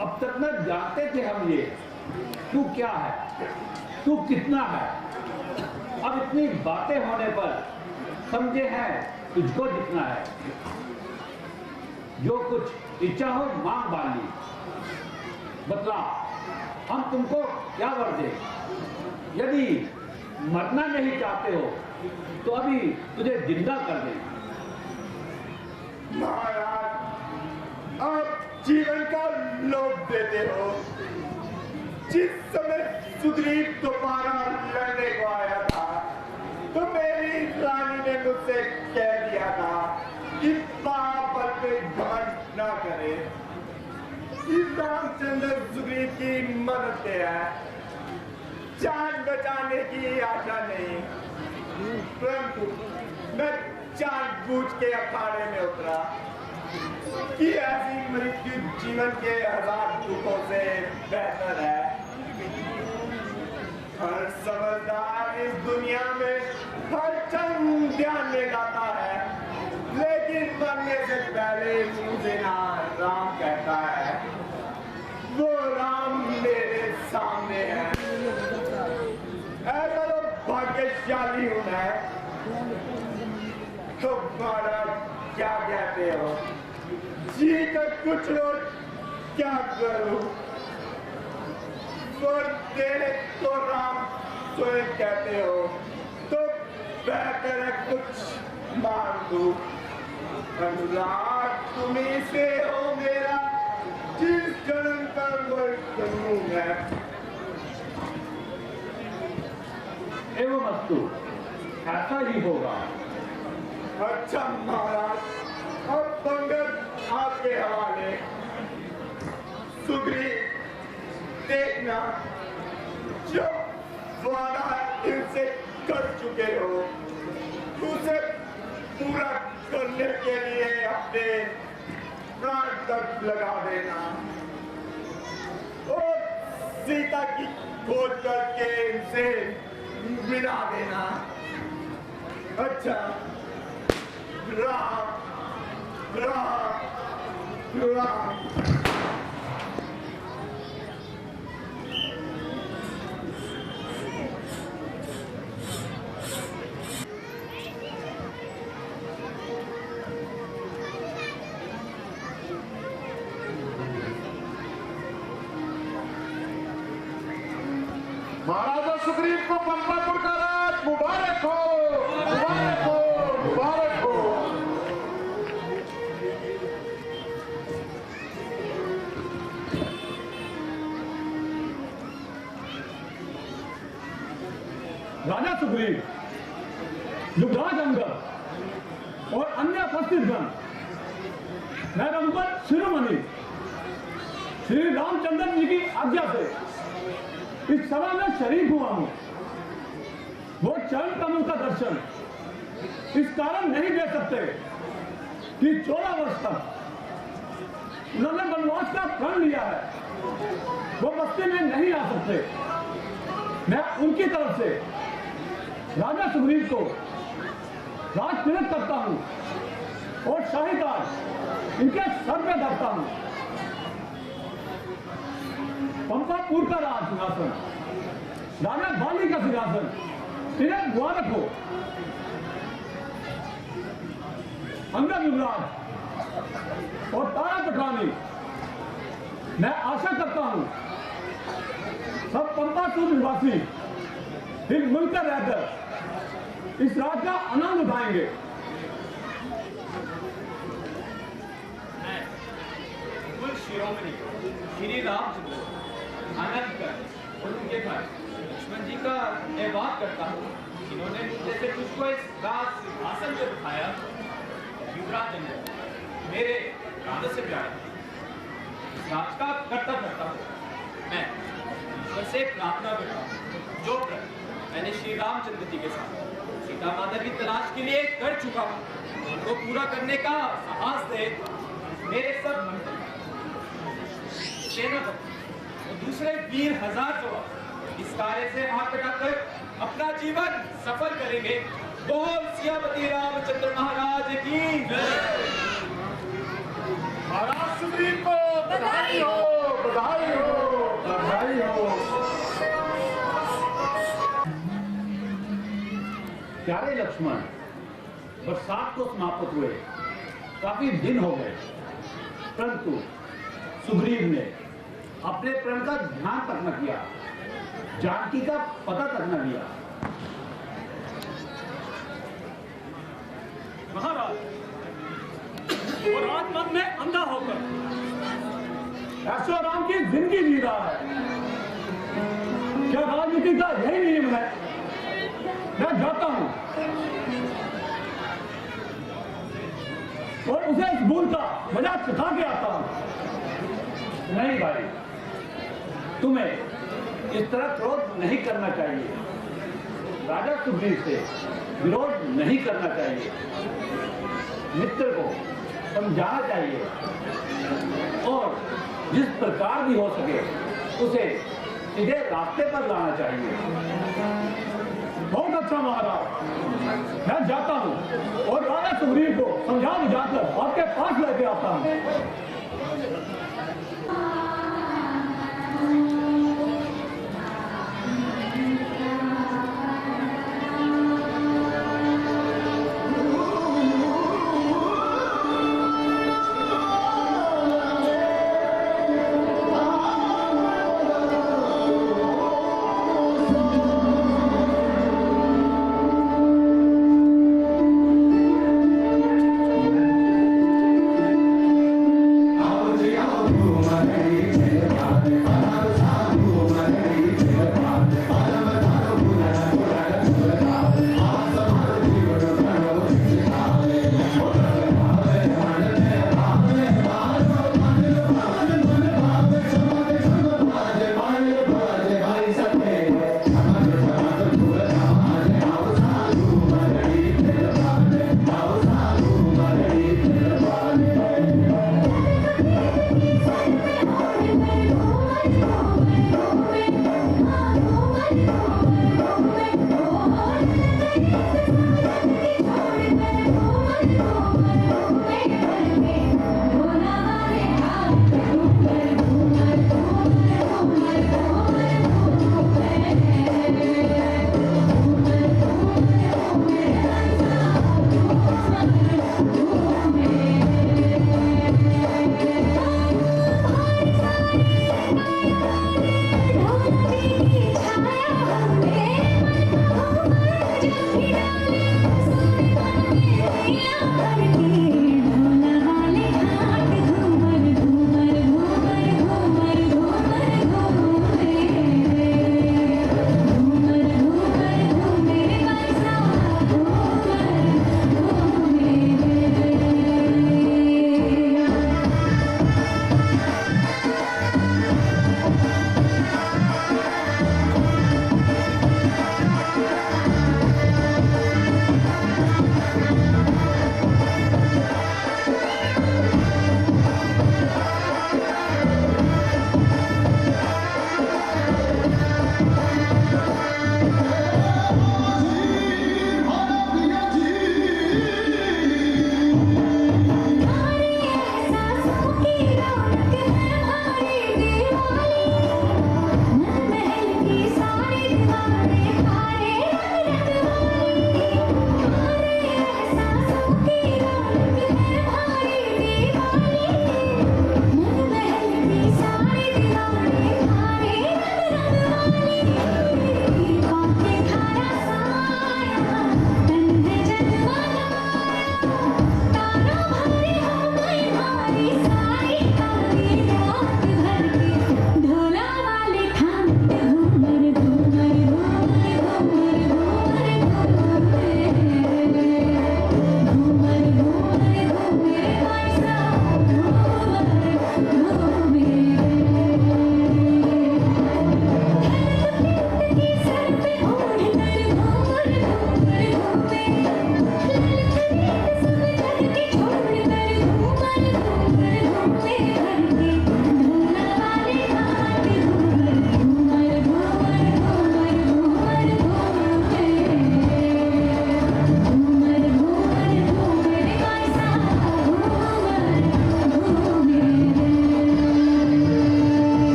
अब तक न जानते थे हम ये तू क्या है, तू कितना है। अब इतनी बातें होने पर समझे हैं तुझको जितना है। जो कुछ इच्छा हो मांग बाली, बतला हम तुमको क्या वर दे। यदि मरना नहीं चाहते हो तो अभी तुझे जिंदा कर दे। महाराज, आप जीवन का लोभ देते हो। जिस समय सुग्रीव दोबारा लड़ने को आया था, तो मेरी रानी ने मुझसे कह दिया था कि पापल पे घमंड न करे। रामचंद्र सुग्रीव की मदद से है, जान बचाने की आशा नहीं, परंतु मैं जानबूझ के अखाड़े में उतरा कि ऐसी मृत्यु जीवन के 1000 दुखों से बेहतर है। हर समझदार इस दुनिया में हर क्षण ध्यान में लाता है, लेकिन मरने से पहले मुंह से ना राम कहता है। वो राम मेरे सामने है। ऐसा तो भाग्यशाली हूं मैं। तो महाराज क्या कहते हो, जी कर कुछ लोग क्या करूं। और तेरे तो राम स्वयं कहते हो, तो बेहतर है कुछ मांग दूं। अनुराग तुम्ही से हो मेरा, जिस जन्म का वह करूं मैं। एवं अस्तु, ऐसा ही होगा। अच्छा महाराज, अब पंगत आपके हवाले। सुग्रीव, देखना जो वादा इनसे कर चुके हो उसे पूरा करने के लिए अपने प्राण तक लगा देना और सीता की खोज करके इनसे मिला देना। अच्छा, राम राम राम। सुग्रीव को पंपापुर का राज मुबारक हो, मुबारक हो, मुबारक हो। राजा सुग्रीव, युवराज अंगद और अन्य उपस्थित गण, मैं रघुपत शिरोमणि श्री रामचंद्र जी की आज्ञा से इस सभा में शरीक हुआ हूं। वो चरण कमल का दर्शन इस कारण नहीं दे सकते कि 14 वर्ष तक उन्होंने वनवास का प्रण लिया है, वो बस्ती में नहीं आ सकते। मैं उनकी तरफ से राजा सुग्रीव को राज तिलक करता हूं और शाही ताज इनके सर पे धरता हूं। पंपापुर का राज सिंहासन राजा बाली का सिंहासन इन्हें मुबारक हो। अंगद युवराज और तारा पटरानी, मैं आशा करता हूं सब पंपापुर निवासी हिल मिलकर रहकर इस राज का आनंद उठाएंगे। कुल शिरोमणि श्री रामचंद्र आनंद कर और उनके भाई लक्ष्मण जी का मैं बात करता हूँ, जिन्होंने जैसे तुझको इस राज सिंहासन पे बिठाया। युवराज अंगद मेरे राजा से प्यार इस राज का कर्ता करता हूँ। मैं ईश्वर से प्रार्थना करता हूँ, जो व्रत मैंने श्री रामचंद्र जी के साथ सीता माता की तलाश के लिए कर चुका हूँ, उनको पूरा करने का साहस दे मेरे सब मंत्री, सेनापति और दूसरे वीर हजार जवान इस कार्य से हाथ मिलाकर अपना जीवन सफल करेंगे। बोल सियापति रामचंद्र महाराज की जय। महाराज सुग्रीव को बधाई हो, बधाई हो, बधाई हो। प्यारे लक्ष्मण, बरसात को समाप्त हुए काफी दिन हो गए, परंतु सुग्रीव ने अपने प्रण का ध्यान तक न किया, जानकी का पता तक न लिया। महाराज, वो राजमन में अंधा होकर ऐश्वर्य राम की जिंदगी जी रहा है। क्या राजनीति का यही नियम है? मैं जाता हूं और उसे इस भूल का मजाक सिखा के आता हूं। नहीं भाई, तुम्हें इस तरह क्रोध नहीं करना चाहिए। राजा सुग्रीव से विरोध नहीं करना चाहिए। मित्र को समझाना चाहिए और जिस प्रकार भी हो सके उसे सीधे रास्ते पर लाना चाहिए। बहुत अच्छा महाराज, मैं जाता हूं और राजा सुग्रीव को समझा बुझाकर आपके पास लेके आता हूं।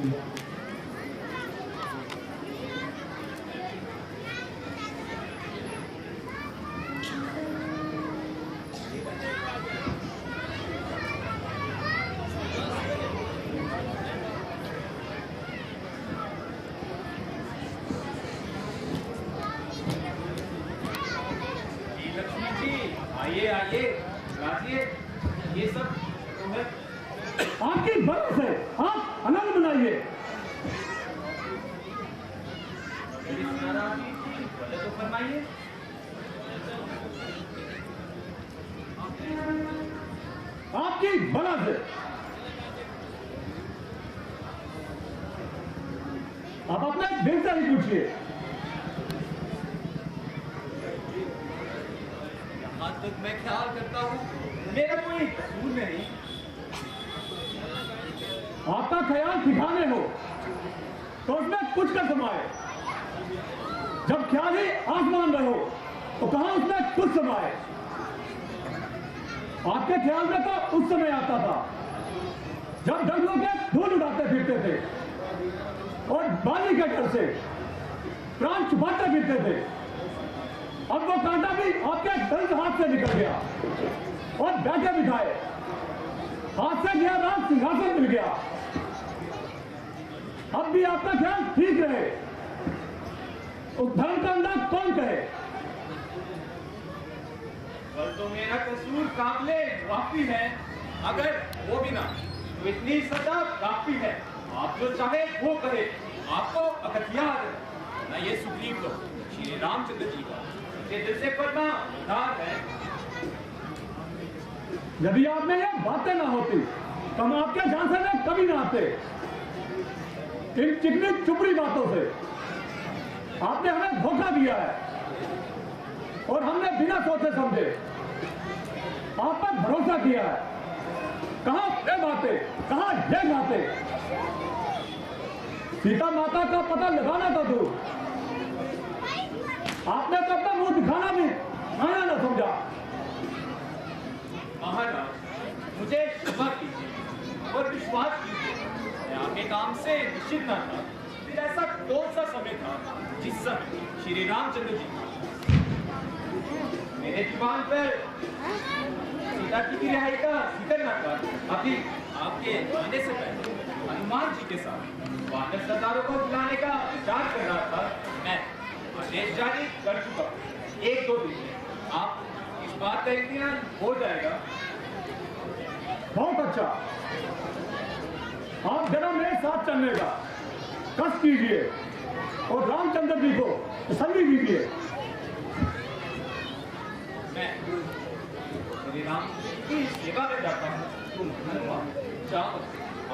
लक्ष्मी जी आइए आइए राजिए ये सब तुम्हें आपकी बरस है, आप आनंद मनाइए। इस नाराजगी की वजह तो फरमाइए। आपकी बरस है। आप अपने दिल से ही पूछिए। यहाँ तक मैं ख्याल करता हूँ मेरा कोई कसूर नहीं। आपका ख्याल ठिकाने हो तो उसमें कुछ न समाए। जब ख्याल ही आसमान में हो तो कहां उसमें कुछ समाए। आपके ख्याल में तो उस समय आता था जब डंडों के धूल उड़ाते फिरते थे और बाली के डर से प्राण छुपाते फिरते थे। अब वो कांटा भी आपके दर्द हाथ से निकल गया और बैठे बिठाए हाथ से गया रात सिंहासन मिल गया। अब भी आपका ख्याल ठीक रहे। उस धर्म का अंदाज कौन कहे। पर तो मेरा कसूर काबिले काफी है। अगर वो भी ना तो इतनी सजा काफी है। आप जो चाहे वो करे। आपको अगर याद है ना ये सुग्रीव तो श्री रामचंद्र जी का ये दिल से करना उधार है। यदि आप में ये बातें ना होती तो हम आपके झांसे में कभी ना आते। इन चिकनी चुपड़ी बातों से आपने हमें धोखा दिया है और हमने बिना सोचे समझे आप पर भरोसा किया है। कहां ये बातें, कहां ये बातें। सीता माता का पता लगाना तो दूर, आपने तो अपना मुंह दिखाना भी आया ना समझा। महाराज मुझे क्षमा कीजिए और विश्वास कीजिए मैं आपके काम से निश्चित न था। फिर ऐसा कौन सा समय था जिस समय श्री रामचंद्र जी मेरे दीवान पर सीता जी की रिहाई का जिक्र न था। अभी आपके आने से पहले हनुमान जी के साथ वानर सरदारों को बुलाने का विचार कर रहा था। मैं आदेश जारी कर चुका हूँ। 1-2 दिन में आप इस बात का इम्तिहान हो जाएगा। बहुत अच्छा, आप जरा मेरे साथ चलने का कष्ट कीजिए और रामचंद्र जी को तसल्ली दीजिए। मैं श्री राम की सेवा में जाता हूँ। तुम हनुमान जाओ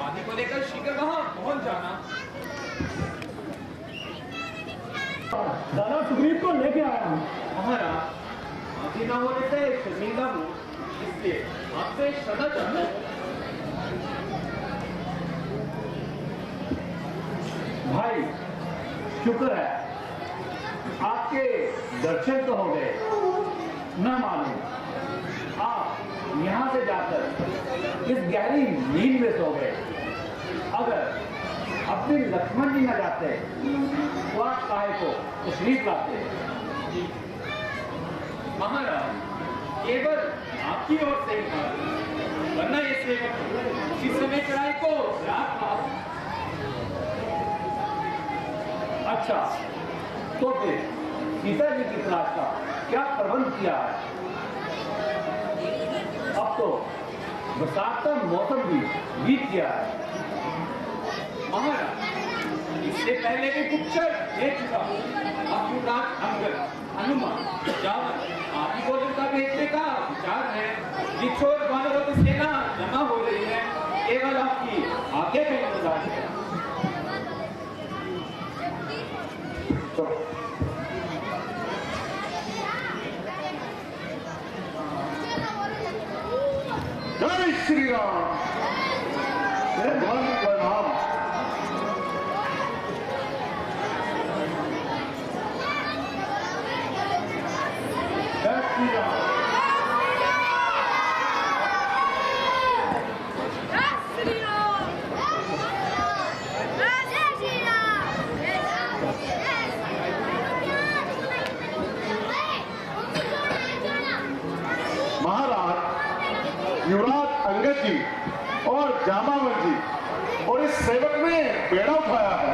आदि को लेकर शीघ्र वहां पहुंच जाना। दादा सुग्रीव को लेके आया हूँ। महाराज आदि न होने से शर्मिंदा हूँ, इसलिए आपसे क्षमा चाहता हूँ। भाई शुक्र है आपके दर्शन तो हो गए। न मालूम आप यहाँ से जाकर इस गहरी नींद में सो गए। अगर अपने लक्ष्मण जी न जाते तो आप काहे को तशरीफ लाते। महाराज केवल आपकी ओर से था, वरना ये सेवक उसी समय चढ़ाई को रात था। अच्छा तो फिर सीता जी की तलाश का क्या प्रबंध किया है। अब तो बरसात का मौसम भी बीत गया है। महाराज इससे पहले भी गुप्तचर देख चुका हूँ। अब युवराज अंगद हनुमान जावन आदि को जिनका भेजने का विचार है। निछोर वानरों की सेना जमा हो रही है। केवल आपकी आगे का इंतजार है। जय श्री राम। भगवान प्रणाम। जय श्री राम। जय श्री राम। बेड़ा उठाया है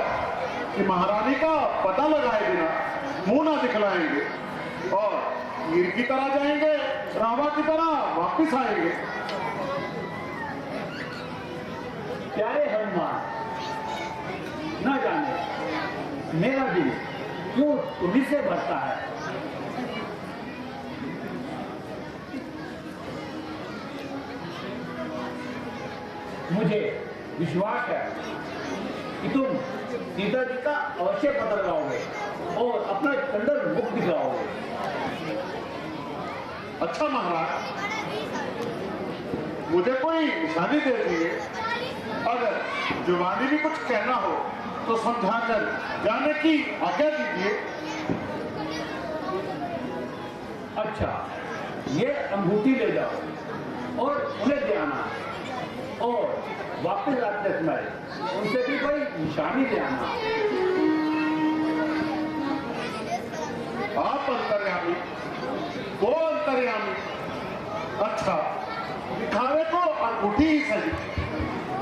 कि महारानी का पता लगाए बिना मुंह ना दिखलाएंगे और तीर की तरह जाएंगे, रावण की तरह वापिस आएंगे। प्यारे हनुमान, न जाने मेरा दिल क्यों तुम्हीं से भरता है। मुझे विश्वास है कि तुम सीता जी का अवश्य पता लगाओगे और अपना चंदन मुख दिखाओगे। अच्छा महाराज, मुझे कोई निशानी दे दीजिए, अगर जुबानी भी कुछ कहना हो तो समझाकर जाने की आज्ञा दीजिए। अच्छा, ये अंगूठी ले जाओ और उन्हें दे आना, और वापस आते समय उनसे भी कोई निशानी ले आना। आप अंतर्यामी, वो अंतर्यामी। अच्छा, दिखावे को अंगूठी ही सही।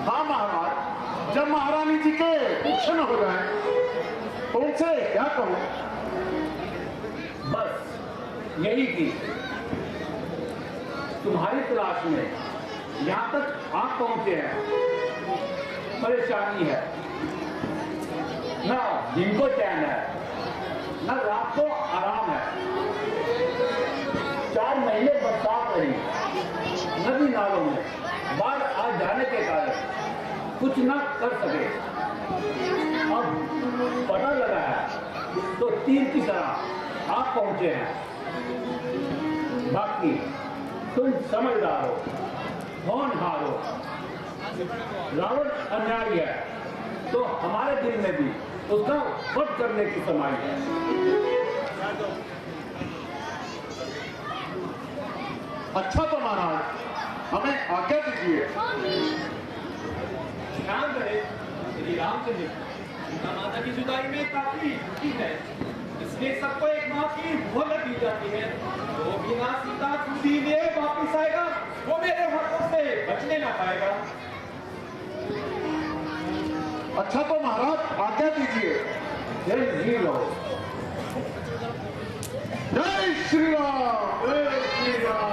हाँ महाराज, जब महारानी जी के दर्शन हो जाए तो उनसे क्या कहूं? बस यही कि तुम्हारी तलाश में यहाँ तक आप पहुंचे हैं। परेशानी है, न दिन को चैन है, न रात को आराम है। 4 महीने बरसात रही, नदी नालों में बाढ़ आ जाने के कारण कुछ न कर सके। अब पता लगा है तो तीर की तरह आप पहुंचे हैं। बाकी तुम समझदार हो, होनहार हो। रावण अन्यायी है तो हमारे दिल में भी उसका वध करने की समाई है। अच्छा तो महाराज, हमें आज्ञा दीजिए। ध्यान रहे, श्री रामचंद्र सीता माता की जुदाई में काफी दुखी है, इसलिए सबको एक माँ की मोहलत दी जाती है। जो बिना सीता खुदी ले वापिस आएगा वो मेरे हाथों से बचने ना पाएगा। अच्छा तो महाराज, आज्ञा दीजिए। जय श्री राम। जय श्री राम, जय श्री राम।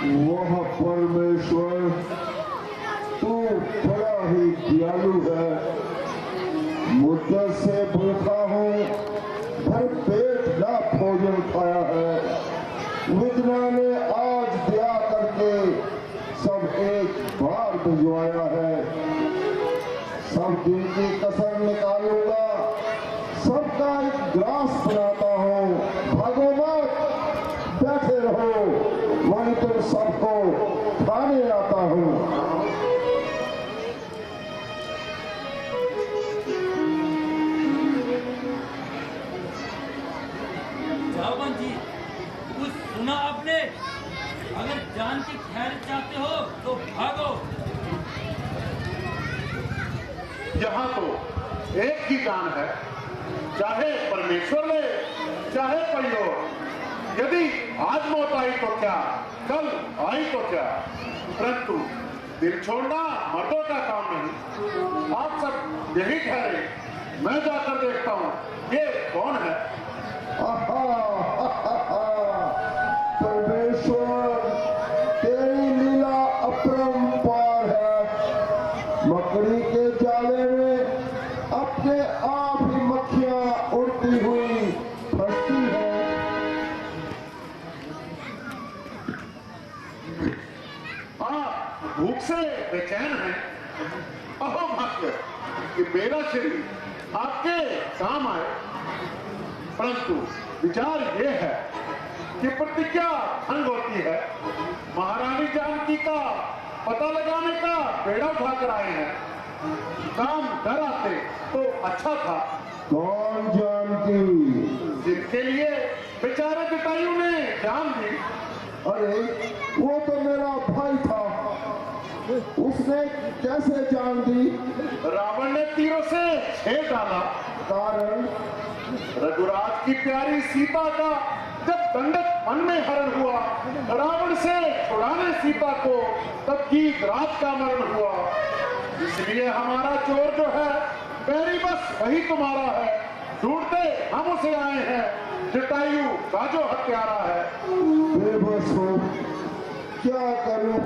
वह परमेश्वर तू बड़ा ही दयालु है। मुद्दत से भूखा हूँ, भर पेट ना भोजन खाया है। विधना ने आज दया करके सब एक बार भिजवाया है। सब दिन की कसर निकालूंगा, सबका एक ग्रास बनाता हूँ। भागो मत, बैठे रहो, वही तुम सबको खाने आता हूँ। जावन जी, कुछ सुना आपने? अगर जान की खैर चाहते हो तो भागो। यहाँ तो एक ही जान है, चाहे परमेश्वर ले चाहे कोई और। यदि आज मौत आई तो क्या, कल आई तो क्या, परंतु दिल छोड़ना मर्दों का काम नहीं। आप सब यही ठहरे, मैं जाकर देखता हूँ ये कौन है। परमेश्वर, तेरी लीला अपरंपार है। मकड़ी के जाले में अपने आप ही मक्खियां उड़ती हुई फंसती है। आप भूख से बेचैन हैं। अहो भाग्य कि मेरा शरीर आपके काम आए, परंतु विचार ये है कि प्रतिज्ञा भंग होती है। महारानी जानकी का पता लगाने का बेड़ा उठाकर आए हैं। काम घर आते तो अच्छा था। कौन जानती? जिनके लिए बेचारे जटायु ने जान दी। अरे वो तो मेरा भाई था, उसने कैसे जान दी? रावण ने तीरों से छेद डाला। कारण? रघुराज की प्यारी सीता का जब दंडक मन में हरण हुआ, रावण से छुड़ाने सीता को, तब गीत राज का मरण हुआ। इसलिए हमारा चोर जो है बैरी बस वही तुम्हारा है। ढूंढते हम उसे आए हैं, जटायु का जो हत्यारा है। बेबस हो, क्या करूं?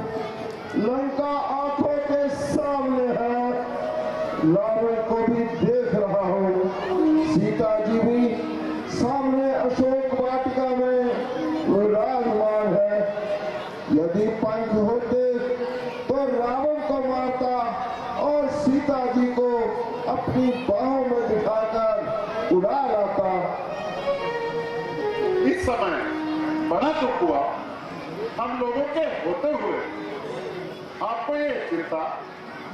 लंका आंखों के सामने है, रावण को भी देख रहा हूँ, सीता जी भी सामने अशोक वाटिका में विराजमान है। यदि पंख होते तो रावण को मारता और सीता जी को अपनी बाहों में बिठाकर उड़ा लाता। इस समय बड़ा दुख हुआ हम लोगों के होते हुए। आपको ये चिंता,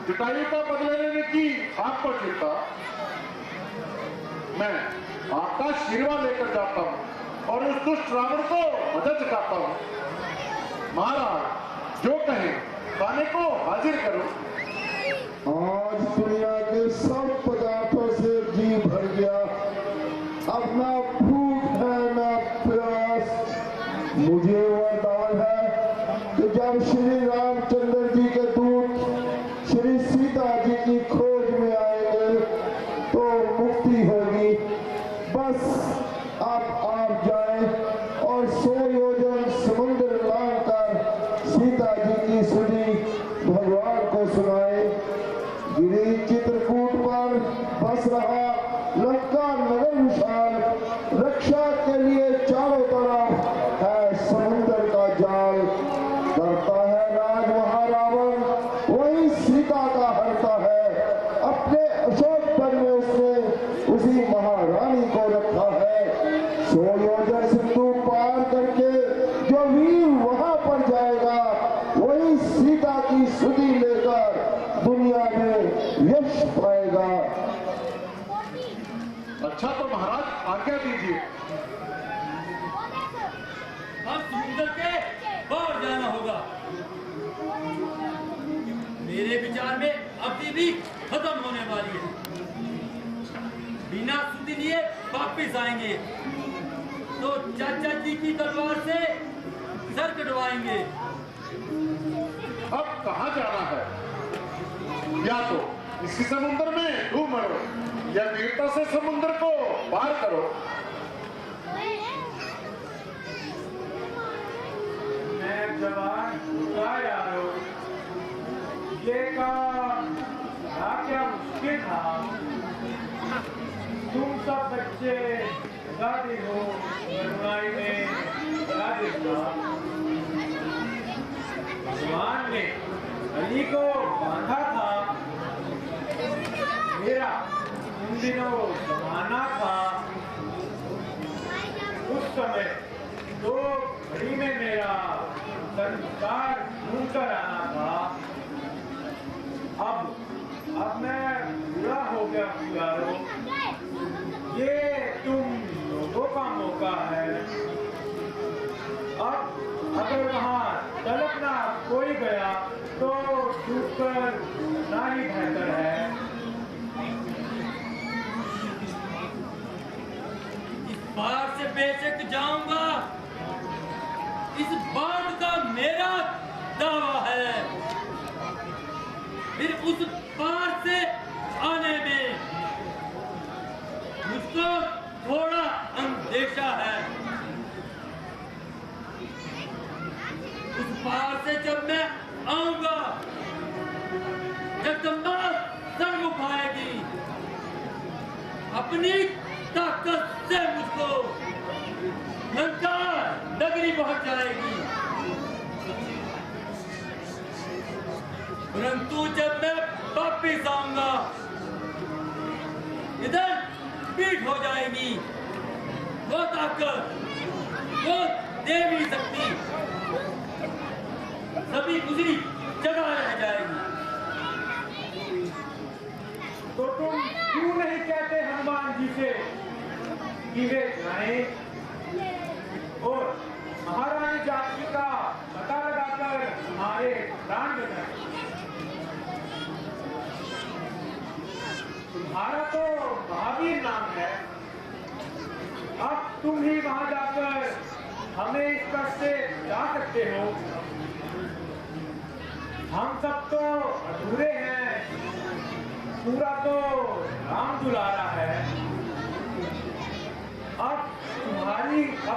जटायु का बदला लेने की आपको चिंता, मैं आपका शीरवा लेकर जाता हूँ और उस दुष्ट रावण को मदद चुकाता हूँ। महाराज जो कहे खाने को हाजिर करो। आज दुनिया के सब पदार्थों से जी भर गया, अब ना भूख है ना प्यास। मुझे वरदान है कि जब श्री रामचंद्र जी के दूत श्री सीता जी की खोज में आएंगे तो मुक्ति होगी। बस आप जाएं और 100 योजन समुद्र लांघकर सीता जी की सुनी भगवान को सुनाए। गिरी चित्रकूट पर बस रहा लंका नगर विशाल, रक्षा के लिए चारों तरफ है समुद्र का जाल। करता है राज महारावण, वही सीता का हरता है। अपने अशोक वन में उसने उसी महारानी को रखा है। 100 योजन सिंधु पार करके जो वीर वहां पर जाएगा, वही सीता की सुधि लेकर दुनिया में यश पाएगा। अच्छा तो महाराज आज्ञा दीजिए। अब समुद्र के पार जाना होगा। मेरे विचार में अभी भी खत्म होने वाली है। बिना सुधि लिए वापिस आएंगे तो चाचा जी की तलवार से सर कटवाएंगे। अब कहाँ जाना है? या तो इसी समुद्र में डूब मरो या वीरता से समुद्र को पार करो। मैं जवान यारो, ये काम क्या मुश्किल था। तुम सब बच्चे दादी हो, करुणाई में भगवान ने अली को बांधा था। मेरा उन दिनों जमाना था, उस समय 2 घड़ी में मेरा संस्कार ढूंढकर आना था। अब मैं बुरा हो गया हूँ यारो। ये तुम लोगों का मौका है। अब अगर वहाँ तड़पना कोई गया तो डूबकर ना ही बेहतर है। इस बार से बेशक जाऊंगा, इस बात का मेरा दावा है। फिर उस पार से आने में मुझको थोड़ा अंदेशा है। उस पार से जब मैं आऊंगा, जगदम्बा सर्वमुख आएगी, अपनी ताकत से मुझको लंका नगरी पहुंच जाएगी। परंतु जब मैं वापिस आऊंगा, इधर पीठ हो जाएगी। वो ताकत, वो देवी शक्ति सभी उसी जगह रह जाएगी। तो तुम क्यों नहीं कहते हनुमान जी से कि वे जाएं और महारानी जानकी का पता लगाकर हमारे प्राण बचाएं? तुम्हारा तो महावीर नाम है। अब तुम ही वहां जाकर हमें इस कष्ट से बचा सकते हो। हम सब तो अधूरे हैं, पूरा तो राम दुलारा है। अब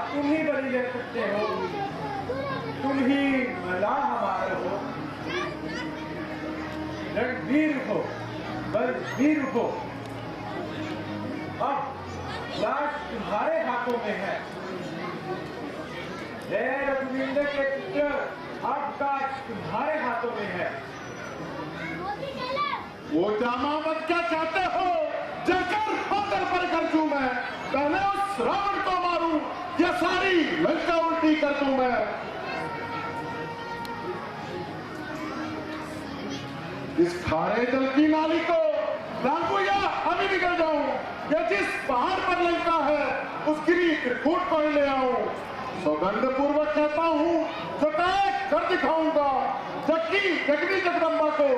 तुम ही बलि ले सकते हो, तुम ही मल्लाह हमारे हो। रणवीर हो, बलवीर हो। अब लाश तुम्हारे हाथों में है। जय रघुवीर के पुत्र, अब काज तुम्हारे हाथों में है। वो जामावत क्या चाहते हो? जाकर पत्थर पर कर दूं मैं, पहले उस रावण को मारूं या सारी लंका उल्टी कर दूं मैं। इस खारे जल की नाली को लांघूं या अभी निकल जाऊं, या जिस पहाड़ पर लंका है उसकी त्रिकूट को ही ले आऊं। सौगंध पूर्वक कहता हूं, जो तय कर दिखाऊंगा, जगनी जगदम्बा को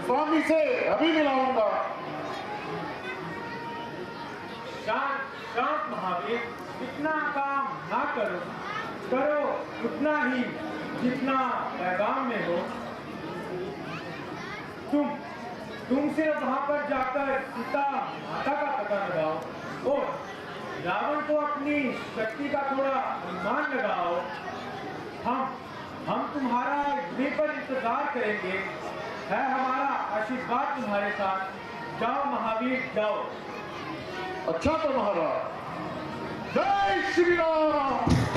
स्वामी से अभी मिलाऊंगा। शांत शांत महावीर, इतना काम ना करो, करो उतना ही जितना पैगाम में हो। तुम सिर्फ वहां पर जाकर सीता माता का पता लगाओ और रावण को अपनी शक्ति का थोड़ा अनुमान लगाओ। हम तुम्हारा यहीं पर इंतजार करेंगे। है हमारा आशीर्वाद तुम्हारे साथ। जाओ महावीर, जाओ। अच्छा तो महाराज, जय श्री राम।